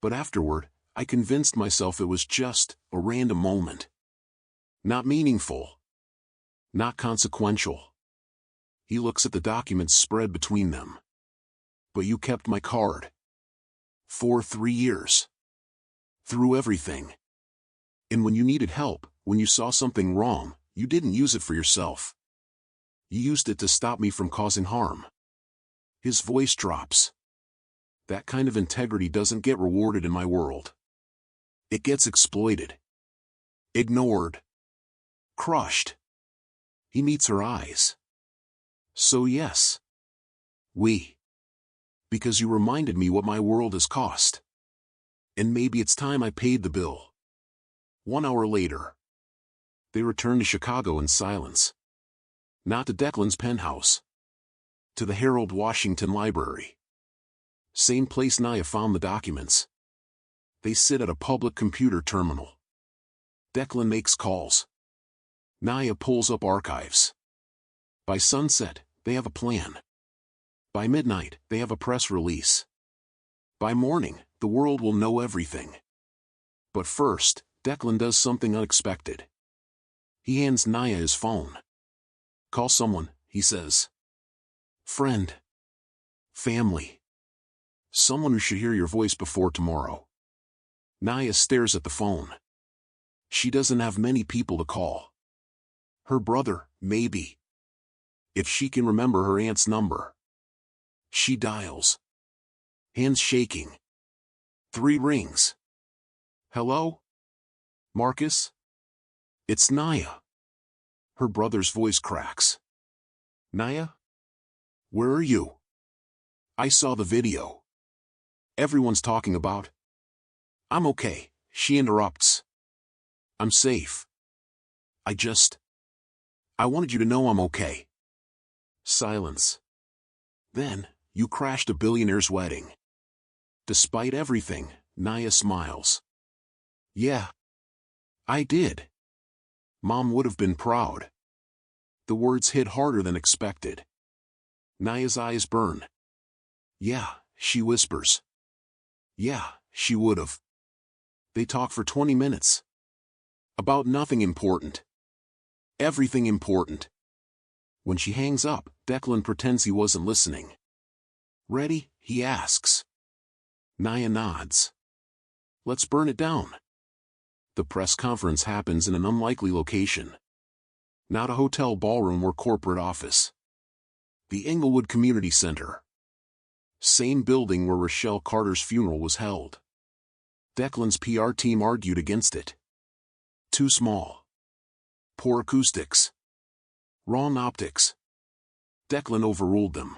But afterward, I convinced myself it was just a random moment. Not meaningful. Not consequential. He looks at the documents spread between them. But you kept my card. For 3 years. Through everything. And when you needed help, when you saw something wrong, you didn't use it for yourself. You used it to stop me from causing harm. His voice drops. That kind of integrity doesn't get rewarded in my world. It gets exploited. Ignored. Crushed. He meets her eyes. So yes. Because you reminded me what my world has cost. And maybe it's time I paid the bill. 1 hour later. They return to Chicago in silence. Not to Declan's penthouse. To the Harold Washington Library. Same place Naya found the documents. They sit at a public computer terminal. Declan makes calls. Naya pulls up archives. By sunset, they have a plan. By midnight, they have a press release. By morning, the world will know everything. But first, Declan does something unexpected. He hands Naya his phone. Call someone, he says. Friend. Family. Someone who should hear your voice before tomorrow. Naya stares at the phone. She doesn't have many people to call. Her brother, maybe. If she can remember her aunt's number. She dials. Hands shaking. 3 rings. Hello? Marcus? It's Naya. Her brother's voice cracks. Naya? Where are you? I saw the video. Everyone's talking about. I'm okay, she interrupts. I'm safe. I wanted you to know I'm okay. Silence. Then, you crashed a billionaire's wedding. Despite everything, Naya smiles. Yeah. I did. Mom would have been proud. The words hit harder than expected. Naya's eyes burn. Yeah, she whispers. Yeah, she would have. They talk for 20 minutes. About nothing important. Everything important. When she hangs up, Declan pretends he wasn't listening. Ready? He asks. Naya nods. Let's burn it down. The press conference happens in an unlikely location. Not a hotel ballroom or corporate office. The Inglewood Community Center. Same building where Rochelle Carter's funeral was held. Declan's PR team argued against it. Too small. Poor acoustics. Wrong optics. Declan overruled them.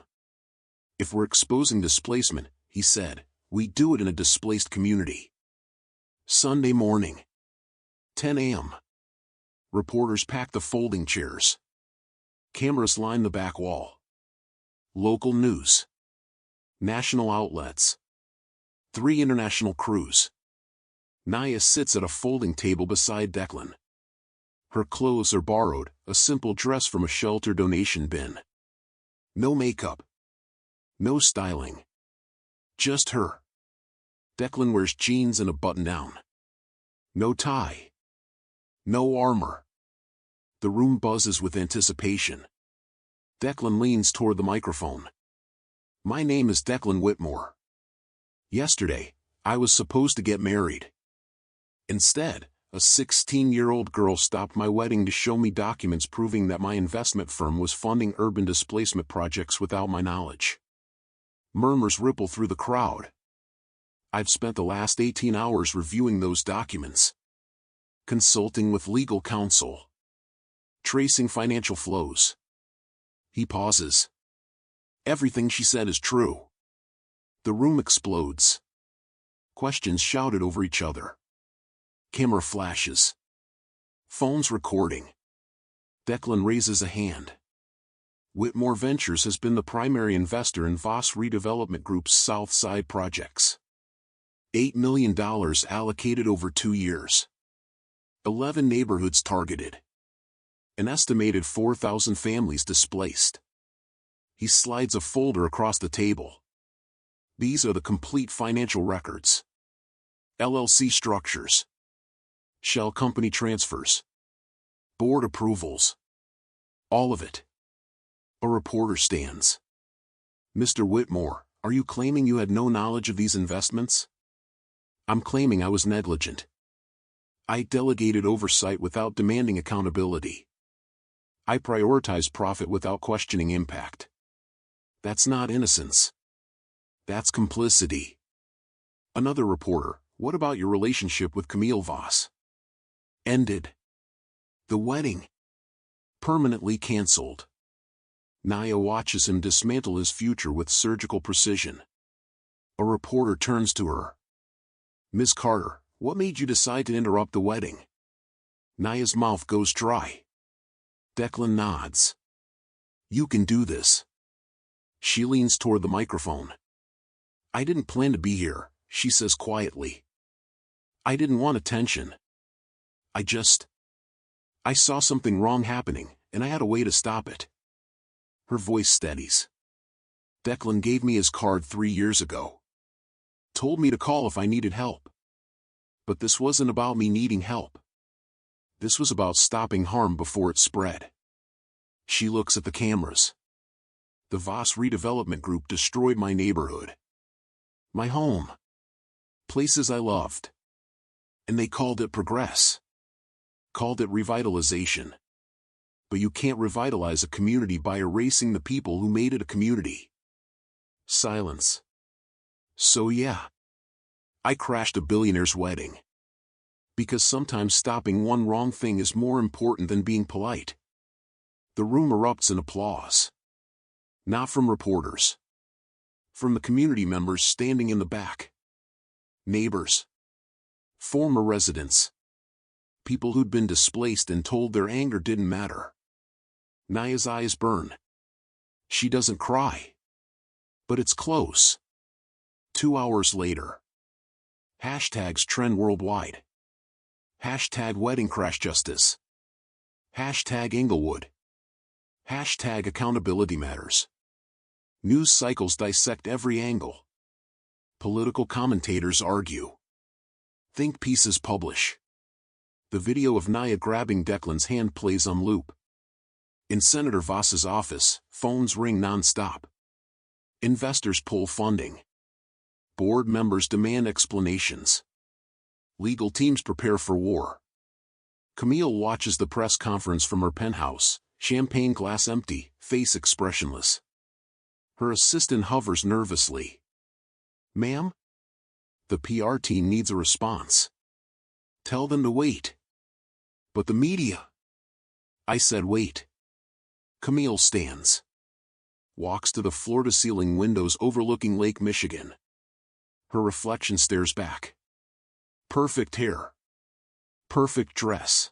If we're exposing displacement, he said, we do it in a displaced community. Sunday morning. 10 a.m. Reporters pack the folding chairs. Cameras line the back wall. Local news. National outlets. 3 international crews. Naya sits at a folding table beside Declan. Her clothes are borrowed, a simple dress from a shelter donation bin. No makeup. No styling. Just her. Declan wears jeans and a button-down. No tie. No armor. The room buzzes with anticipation. Declan leans toward the microphone. My name is Declan Whitmore. Yesterday, I was supposed to get married. Instead, a 16-year-old girl stopped my wedding to show me documents proving that my investment firm was funding urban displacement projects without my knowledge. Murmurs ripple through the crowd. I've spent the last 18 hours reviewing those documents. Consulting with legal counsel. Tracing financial flows. He pauses. Everything she said is true. The room explodes. Questions shouted over each other. Camera flashes. Phones recording. Declan raises a hand. Whitmore Ventures has been the primary investor in Voss Redevelopment Group's South Side projects. $8 million allocated over 2 years. 11 neighborhoods targeted. An estimated 4,000 families displaced. He slides a folder across the table. These are the complete financial records. LLC structures. Shell company transfers. Board approvals. All of it. A reporter stands. Mr. Whitmore, are you claiming you had no knowledge of these investments? I'm claiming I was negligent. I delegated oversight without demanding accountability. I prioritized profit without questioning impact. That's not innocence. That's complicity. Another reporter, what about your relationship with Camille Voss? Ended. The wedding. Permanently canceled. Naya watches him dismantle his future with surgical precision. A reporter turns to her. Ms. Carter, what made you decide to interrupt the wedding? Naya's mouth goes dry. Declan nods. You can do this. She leans toward the microphone. I didn't plan to be here, she says quietly. I didn't want attention. I saw something wrong happening, and I had a way to stop it. Her voice steadies. Declan gave me his card 3 years ago. Told me to call if I needed help. But this wasn't about me needing help. This was about stopping harm before it spread. She looks at the cameras. The Voss Redevelopment Group destroyed my neighborhood. My home. Places I loved. And they called it progress. Called it revitalization. But you can't revitalize a community by erasing the people who made it a community. Silence. So yeah. I crashed a billionaire's wedding. Because sometimes stopping one wrong thing is more important than being polite. The room erupts in applause. Not from reporters. From the community members standing in the back. Neighbors. Former residents. People who'd been displaced and told their anger didn't matter. Naya's eyes burn. She doesn't cry. But it's close. 2 hours later. Hashtags trend worldwide. Hashtag wedding crash justice. Hashtag Inglewood. Hashtag accountability matters. News cycles dissect every angle. Political commentators argue. Think pieces publish. The video of Naya grabbing Declan's hand plays on loop. In Senator Voss's office, phones ring non-stop. Investors pull funding. Board members demand explanations. Legal teams prepare for war. Camille watches the press conference from her penthouse, champagne glass empty, face expressionless. Her assistant hovers nervously. Ma'am? The PR team needs a response. Tell them to wait. But the media. I said wait. Camille stands. Walks to the floor-to-ceiling windows overlooking Lake Michigan. Her reflection stares back. Perfect hair. Perfect dress.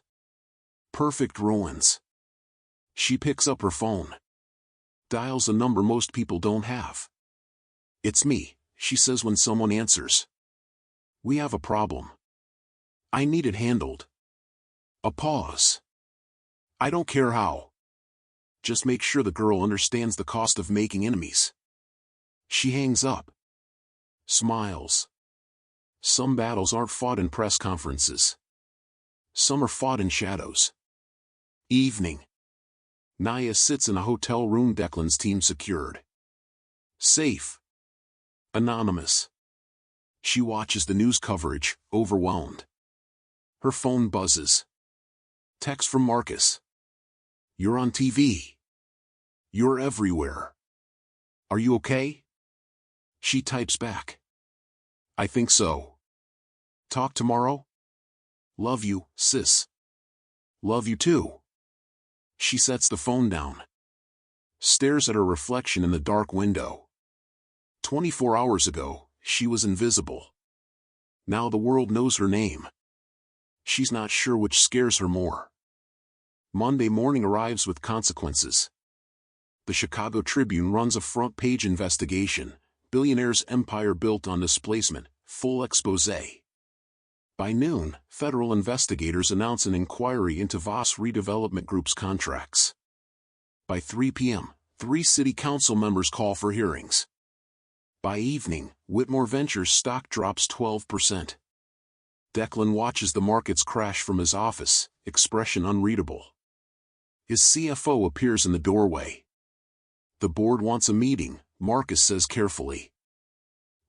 Perfect ruins. She picks up her phone. Dials a number most people don't have. It's me, she says when someone answers. We have a problem. I need it handled. A pause. I don't care how. Just make sure the girl understands the cost of making enemies. She hangs up. Smiles. Some battles aren't fought in press conferences. Some are fought in shadows. Evening. Naya sits in a hotel room Declan's team secured. Safe. Anonymous. She watches the news coverage, overwhelmed. Her phone buzzes. Text from Marcus. You're on TV. You're everywhere. Are you okay? She types back. I think so. Talk tomorrow? Love you, sis. Love you too. She sets the phone down. Stares at her reflection in the dark window. 24 hours ago, she was invisible. Now the world knows her name. She's not sure which scares her more. Monday morning arrives with consequences. The Chicago Tribune runs a front-page investigation. Billionaire's empire built on displacement, full exposé. By noon, federal investigators announce an inquiry into Voss Redevelopment Group's contracts. By 3 p.m., 3 city council members call for hearings. By evening, Whitmore Ventures stock drops 12%. Declan watches the markets crash from his office, expression unreadable. His CFO appears in the doorway. The board wants a meeting, Marcus says carefully.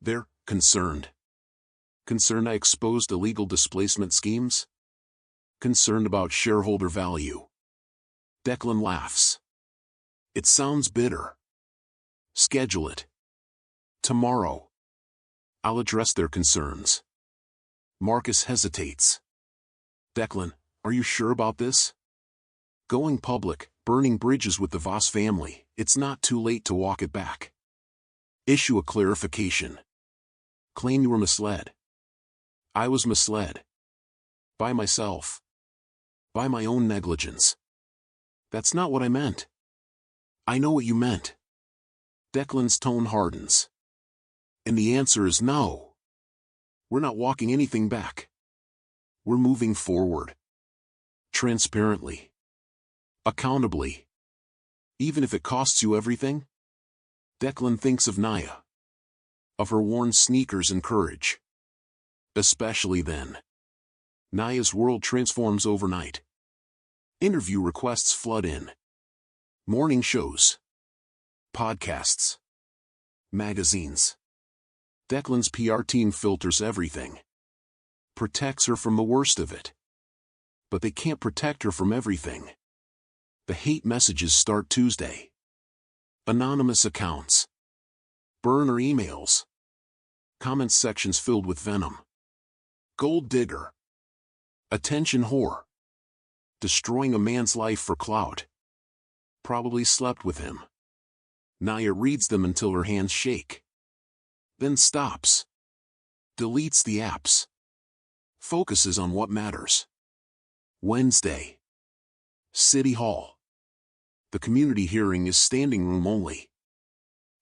They're concerned. Concerned I exposed illegal displacement schemes? Concerned about shareholder value. Declan laughs. It sounds bitter. Schedule it. Tomorrow. I'll address their concerns. Marcus hesitates. Declan, are you sure about this? Going public, burning bridges with the Voss family, it's not too late to walk it back. Issue a clarification. Claim you were misled. I was misled. By myself. By my own negligence. That's not what I meant. I know what you meant. Declan's tone hardens. And the answer is no. We're not walking anything back. We're moving forward. Transparently. Accountably. Even if it costs you everything? Declan thinks of Naya. Of her worn sneakers and courage. Especially then. Naya's world transforms overnight. Interview requests flood in. Morning shows. Podcasts. Magazines. Declan's PR team filters everything. Protects her from the worst of it. But they can't protect her from everything. The hate messages start Tuesday. Anonymous accounts. Burner emails. Comment sections filled with venom. Gold digger. Attention whore. Destroying a man's life for clout. Probably slept with him. Naya reads them until her hands shake. Then stops. Deletes the apps. Focuses on what matters. Wednesday. City Hall. The community hearing is standing room only.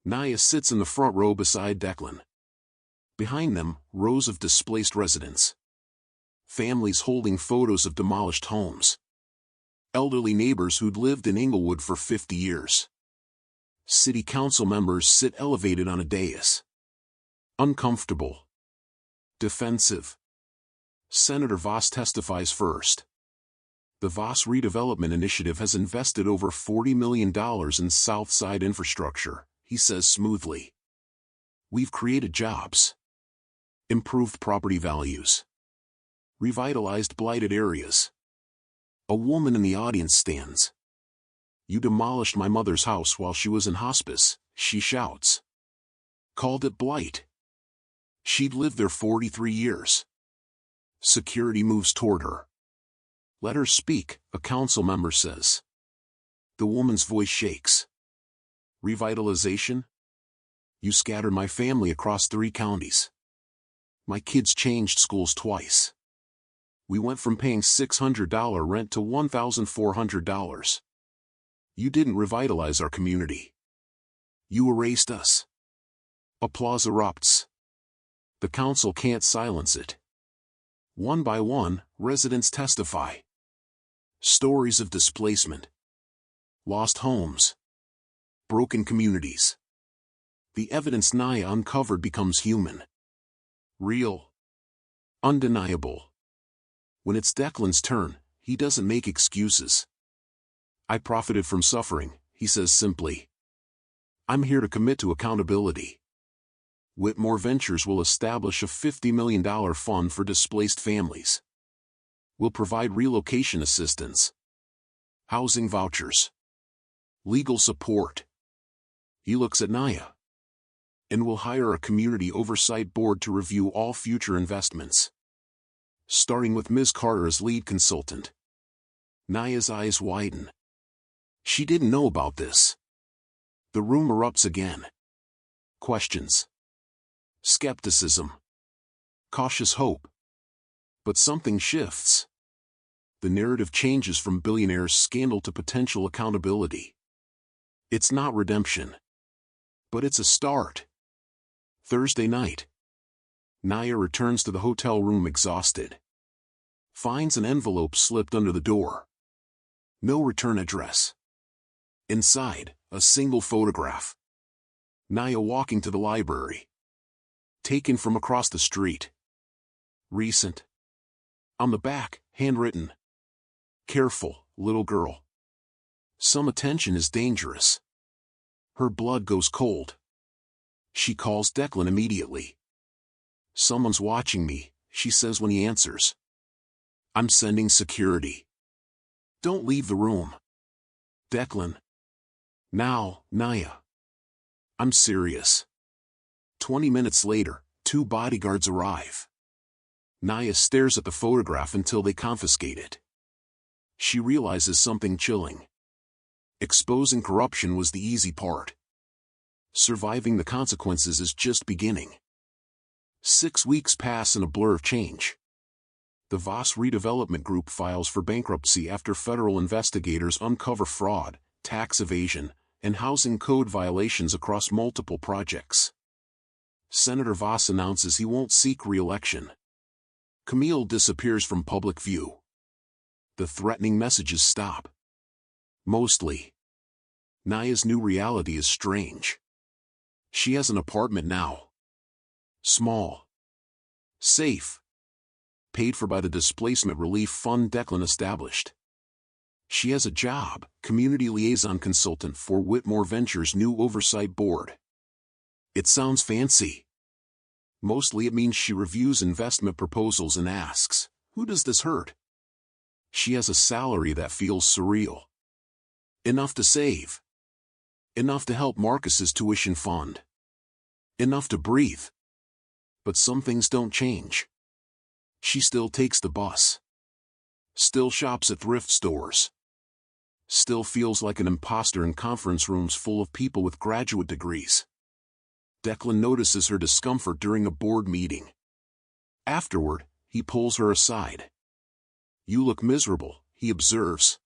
Naya sits in the front row beside Declan. Behind them, rows of displaced residents. Families holding photos of demolished homes. Elderly neighbors who'd lived in Inglewood for 50 years. City council members sit elevated on a dais. Uncomfortable. Defensive. Senator Voss testifies first. The Voss Redevelopment Initiative has invested over $40 million in South Side infrastructure, he says smoothly. We've created jobs. Improved property values. Revitalized blighted areas. A woman in the audience stands. You demolished my mother's house while she was in hospice, she shouts. Called it blight. She'd lived there 43 years. Security moves toward her. Let her speak, a council member says. The woman's voice shakes. Revitalization? You scattered my family across 3 counties. My kids changed schools twice. We went from paying $600 rent to $1,400. You didn't revitalize our community. You erased us. Applause erupts. The council can't silence it. One by one, residents testify. Stories of displacement. Lost homes. Broken communities. The evidence Naya uncovered becomes human. Real. Undeniable. When it's Declan's turn, he doesn't make excuses. I profited from suffering, he says simply. I'm here to commit to accountability. Whitmore Ventures will establish a $50 million fund for displaced families. We'll provide relocation assistance. Housing vouchers. Legal support. He looks at Naya. And we'll hire a community oversight board to review all future investments. Starting with Ms. Carter as lead consultant. Naya's eyes widen. She didn't know about this. The room erupts again. Questions. Skepticism. Cautious hope. But something shifts. The narrative changes from Billionaire's scandal to potential accountability. It's not redemption. But it's a start. Thursday night. Naya returns to the hotel room exhausted. Finds an envelope slipped under the door. No return address. Inside, a single photograph. Naya walking to the library. Taken from across the street. Recent. On the back, handwritten. Careful, little girl. Some attention is dangerous. Her blood goes cold. She calls Declan immediately. Someone's watching me, she says when he answers. I'm sending security. Don't leave the room. Declan. Now, Naya. I'm serious. 20 minutes later, 2 bodyguards arrive. Naya stares at the photograph until they confiscate it. She realizes something chilling. Exposing corruption was the easy part. Surviving the consequences is just beginning. 6 weeks pass in a blur of change. The Voss Redevelopment Group files for bankruptcy after federal investigators uncover fraud, tax evasion, and housing code violations across multiple projects. Senator Voss announces he won't seek re-election. Camille disappears from public view. The threatening messages stop. Mostly. Naya's new reality is strange. She has an apartment now. Small. Safe. Paid for by the displacement relief fund Declan established. She has a job, community liaison consultant for Whitmore Ventures' new oversight board. It sounds fancy. Mostly it means she reviews investment proposals and asks, who does this hurt? She has a salary that feels surreal. Enough to save. Enough to help Marcus's tuition fund. Enough to breathe. But some things don't change. She still takes the bus. Still shops at thrift stores. Still feels like an imposter in conference rooms full of people with graduate degrees. Declan notices her discomfort during a board meeting. Afterward, he pulls her aside. You look miserable, he observes.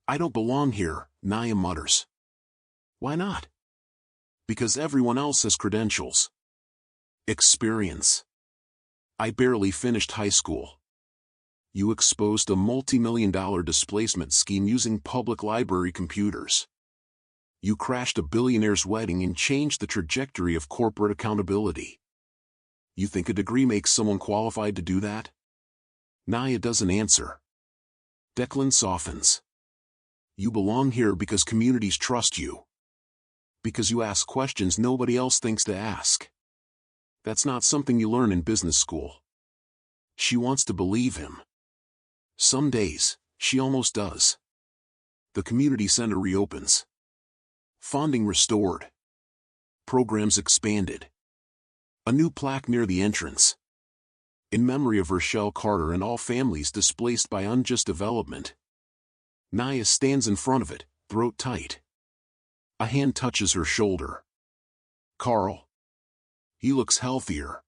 I don't belong here, Naya mutters. Why not? Because everyone else has credentials. Experience. I barely finished high school. You exposed a multi-million-dollar displacement scheme using public library computers. You crashed a billionaire's wedding and changed the trajectory of corporate accountability. You think a degree makes someone qualified to do that? Naya doesn't answer. Declan softens. You belong here because communities trust you. Because you ask questions nobody else thinks to ask. That's not something you learn in business school. She wants to believe him. Some days, she almost does. The community center reopens. Funding restored. Programs expanded. A new plaque near the entrance. In memory of Rochelle Carter and all families displaced by unjust development. Naya stands in front of it, throat tight. A hand touches her shoulder. Carl. He looks healthier.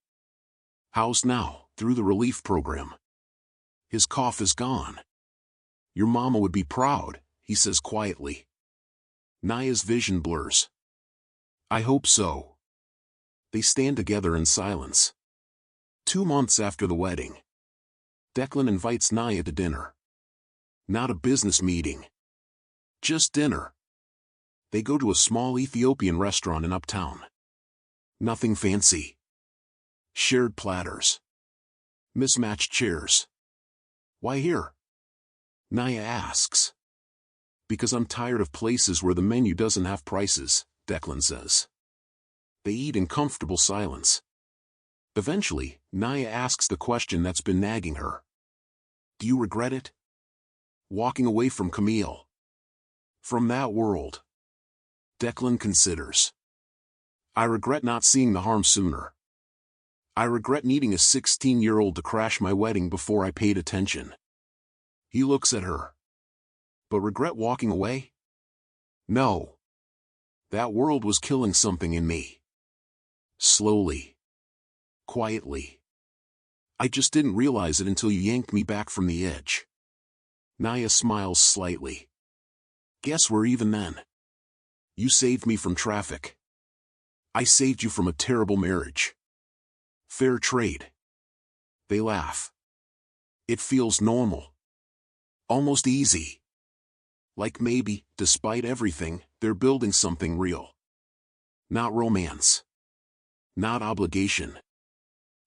Housed now, through the relief program. His cough is gone. Your mama would be proud, he says quietly. Naya's vision blurs. I hope so. They stand together in silence. 2 months after the wedding. Declan invites Naya to dinner. Not a business meeting. Just dinner. They go to a small Ethiopian restaurant in Uptown. Nothing fancy. Shared platters. Mismatched chairs. Why here? Naya asks. Because I'm tired of places where the menu doesn't have prices, Declan says. They eat in comfortable silence. Eventually, Naya asks the question that's been nagging her. Do you regret it? Walking away from Camille. From that world. Declan considers. I regret not seeing the harm sooner. I regret needing a 16-year-old to crash my wedding before I paid attention. He looks at her. But regret walking away? No. That world was killing something in me. Slowly. Quietly. I just didn't realize it until you yanked me back from the edge. Naya smiles slightly. Guess we're even then. You saved me from traffic. I saved you from a terrible marriage. Fair trade. They laugh. It feels normal. Almost easy. Like maybe, despite everything, they're building something real. Not romance. Not obligation.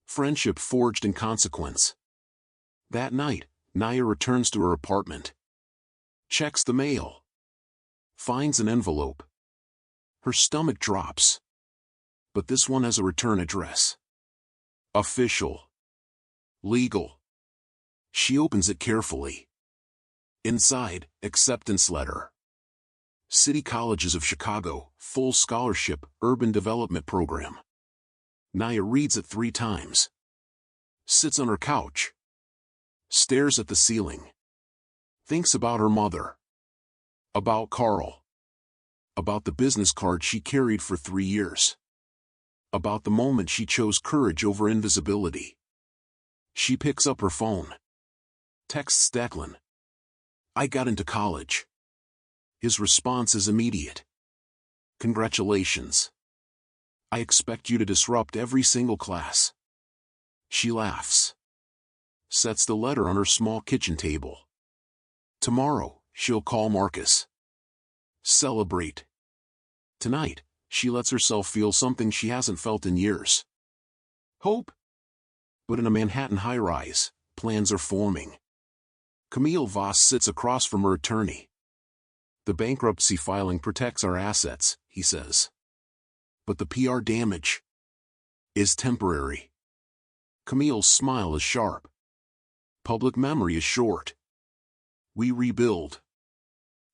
Friendship forged in consequence. That night, Naya returns to her apartment. Checks the mail. Finds an envelope. Her stomach drops. But this one has a return address. Official. Legal. She opens it carefully. Inside, acceptance letter. City Colleges of Chicago, full scholarship, urban development program. Naya reads it 3 times. Sits on her couch. Stares at the ceiling. Thinks about her mother. About Carl. About the business card she carried for 3 years. About the moment she chose courage over invisibility. She picks up her phone. Texts Declan. I got into college. His response is immediate. Congratulations. I expect you to disrupt every single class. She laughs. Sets the letter on her small kitchen table. Tomorrow, she'll call Marcus. Celebrate. Tonight, she lets herself feel something she hasn't felt in years. Hope. But in a Manhattan high-rise, plans are forming. Camille Voss sits across from her attorney. The bankruptcy filing protects our assets, he says. But the PR damage is temporary. Camille's smile is sharp. Public memory is short. We rebuild.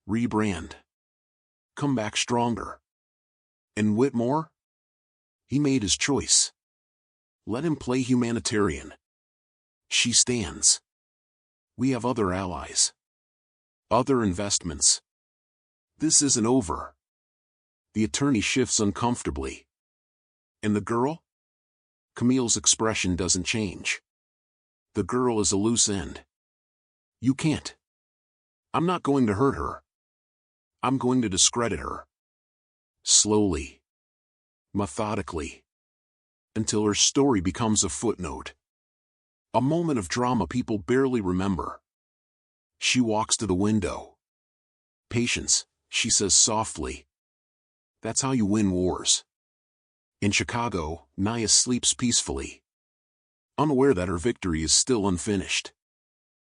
Rebrand. Come back stronger. And Whitmore? He made his choice. Let him play humanitarian. She stands. We have other allies. Other investments. This isn't over. The attorney shifts uncomfortably. And the girl? Camille's expression doesn't change. The girl is a loose end. You can't. I'm not going to hurt her. I'm going to discredit her. Slowly. Methodically. Until her story becomes a footnote. A moment of drama people barely remember. She walks to the window. Patience, she says softly. That's how you win wars. In Chicago, Naya sleeps peacefully. Unaware that her victory is still unfinished.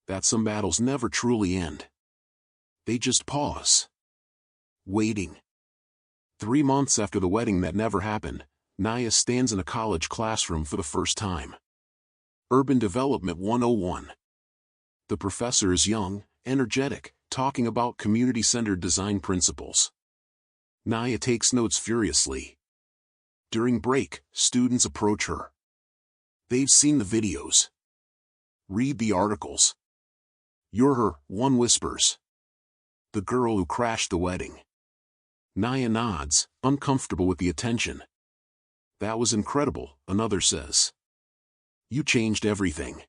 That some battles never truly end. They just pause. Waiting. 3 months after the wedding that never happened, Naya stands in a college classroom for the first time. Urban Development 101. The professor is young, energetic, talking about community-centered design principles. Naya takes notes furiously. During break, students approach her. They've seen the videos. Read the articles. You're her, one whispers. The girl who crashed the wedding. Naya nods, uncomfortable with the attention. That was incredible, another says. You changed everything.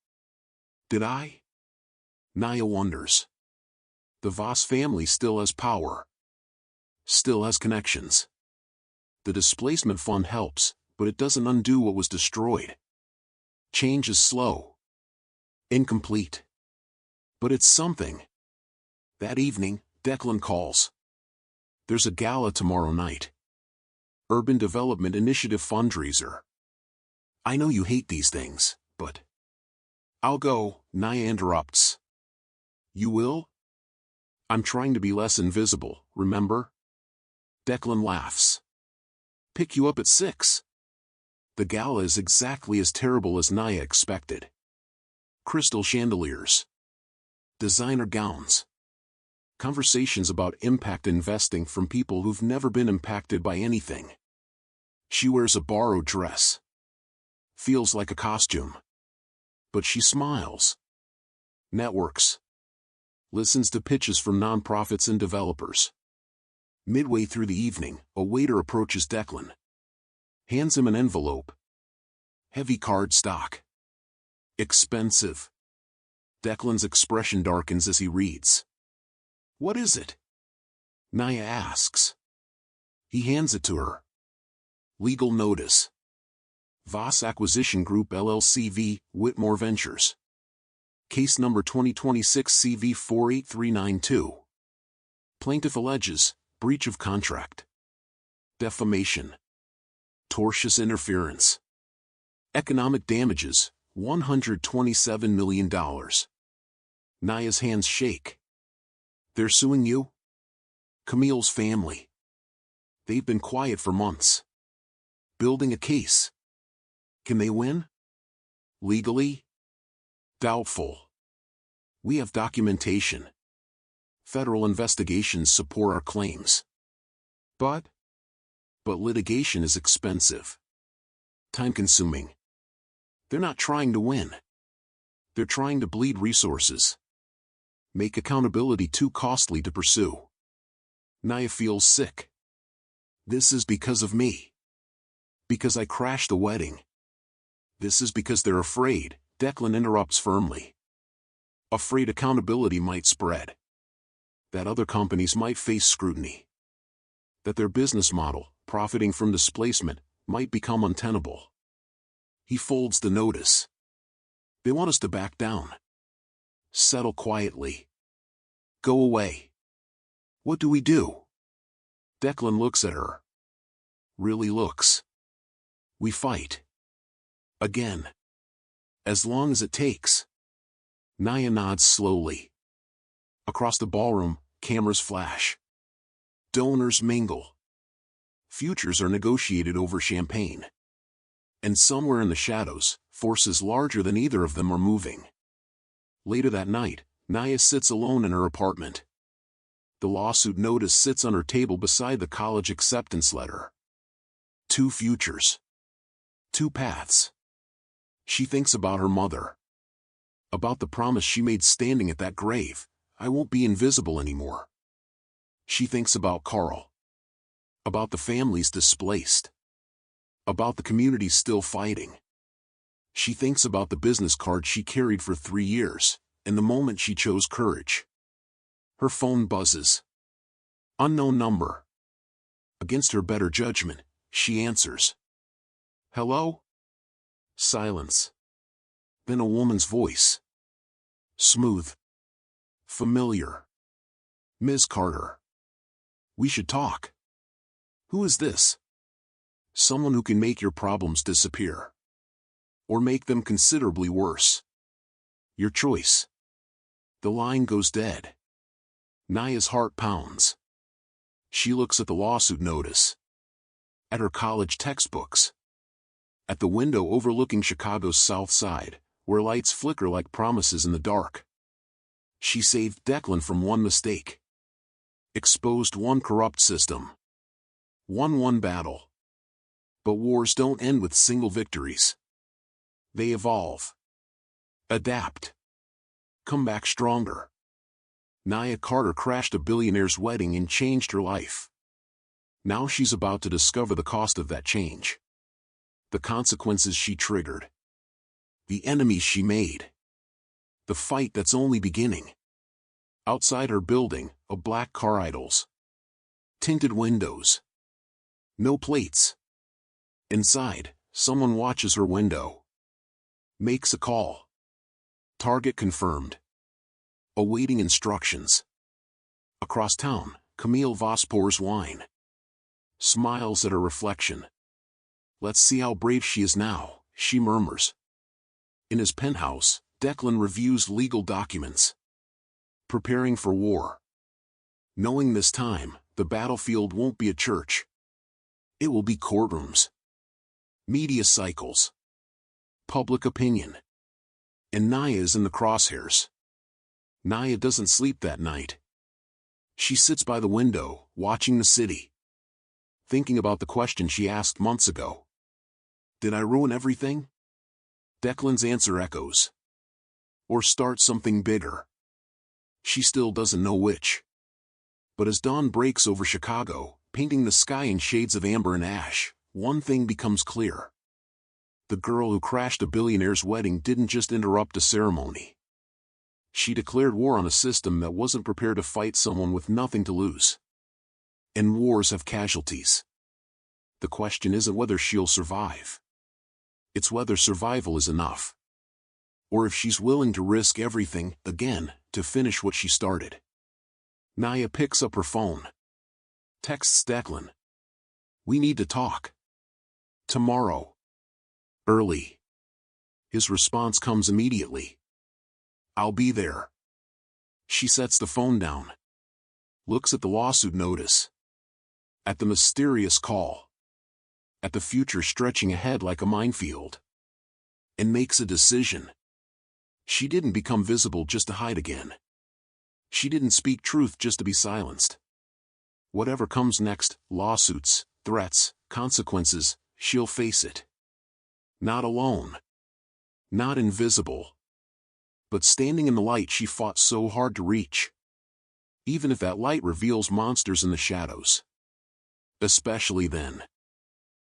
Did I? Naya wonders. The Voss family still has power. Still has connections. The displacement fund helps, but it doesn't undo what was destroyed. Change is slow. Incomplete. But it's something. That evening, Declan calls. There's a gala tomorrow night. Urban Development Initiative fundraiser. I know you hate these things, but... I'll go, Naya interrupts. You will? I'm trying to be less invisible, remember? Declan laughs. Pick you up at 6. The gala is exactly as terrible as Naya expected. Crystal chandeliers. Designer gowns. Conversations about impact investing from people who've never been impacted by anything. She wears a borrowed dress. Feels like a costume. But she smiles. Networks. Listens to pitches from nonprofits and developers. Midway through the evening, a waiter approaches Declan. Hands him an envelope. Heavy card stock. Expensive. Declan's expression darkens as he reads. What is it? Naya asks. He hands it to her. Legal notice. Voss Acquisition Group LLC v. Whitmore Ventures. Case number 2026 CV 48392. Plaintiff alleges breach of contract, defamation, tortious interference, economic damages, $127 million. Naya's hands shake. They're suing you? Camille's family. They've been quiet for months. Building a case. Can they win? Legally? Doubtful. We have documentation. Federal investigations support our claims. But litigation is expensive. Time-consuming. They're not trying to win. They're trying to bleed resources. Make accountability too costly to pursue. Naya feels sick. This is because of me. Because I crashed the wedding. This is because they're afraid, Declan interrupts firmly. Afraid accountability might spread. That other companies might face scrutiny. That their business model, profiting from displacement, might become untenable. He folds the notice. They want us to back down. Settle quietly. Go away. What do we do? Declan looks at her. Really looks. We fight. Again. As long as it takes. Naya nods slowly. Across the ballroom, cameras flash. Donors mingle. Futures are negotiated over champagne. And somewhere in the shadows, forces larger than either of them are moving. Later that night, Naya sits alone in her apartment. The lawsuit notice sits on her table beside the college acceptance letter. 2 futures. 2 paths. She thinks about her mother. About the promise she made standing at that grave. I won't be invisible anymore. She thinks about Carl. About the families displaced. About the communities still fighting. She thinks about the business card she carried for 3 years, and the moment she chose courage. Her phone buzzes. Unknown number. Against her better judgment, she answers. Hello? Silence. Then a woman's voice. Smooth. Familiar. Ms. Carter. We should talk. Who is this? Someone who can make your problems disappear. Or make them considerably worse. Your choice. The line goes dead. Naya's heart pounds. She looks at the lawsuit notice. At her college textbooks. At the window overlooking Chicago's South Side, where lights flicker like promises in the dark. She saved Declan from one mistake. Exposed one corrupt system. Won one battle. But wars don't end with single victories. They evolve. Adapt. Come back stronger. Naya Carter crashed a billionaire's wedding and changed her life. Now she's about to discover the cost of that change. The consequences she triggered. The enemies she made. The fight that's only beginning. Outside her building, a black car idles. Tinted windows. No plates. Inside, someone watches her window. Makes a call. Target confirmed. Awaiting instructions. Across town, Camille Voss pours wine. Smiles at her reflection. Let's see how brave she is now, she murmurs. In his penthouse, Declan reviews legal documents. Preparing for war. Knowing this time, the battlefield won't be a church. It will be courtrooms. Media cycles. Public opinion. And Naya is in the crosshairs. Naya doesn't sleep that night. She sits by the window, watching the city. Thinking about the question she asked months ago. Did I ruin everything? Declan's answer echoes. Or start something bigger. She still doesn't know which. But as dawn breaks over Chicago, painting the sky in shades of amber and ash, one thing becomes clear. The girl who crashed a billionaire's wedding didn't just interrupt a ceremony. She declared war on a system that wasn't prepared to fight someone with nothing to lose. And wars have casualties. The question isn't whether she'll survive. It's whether survival is enough. Or if she's willing to risk everything, again, to finish what she started. Naya picks up her phone. Texts Declan. "We need to talk. Tomorrow. Early." His response comes immediately. "I'll be there." She sets the phone down. Looks at the lawsuit notice. At the mysterious call. At the future stretching ahead like a minefield. And makes a decision. She didn't become visible just to hide again. She didn't speak truth just to be silenced. Whatever comes next, lawsuits, threats, consequences, she'll face it. Not alone. Not invisible. But standing in the light she fought so hard to reach. Even if that light reveals monsters in the shadows. Especially then.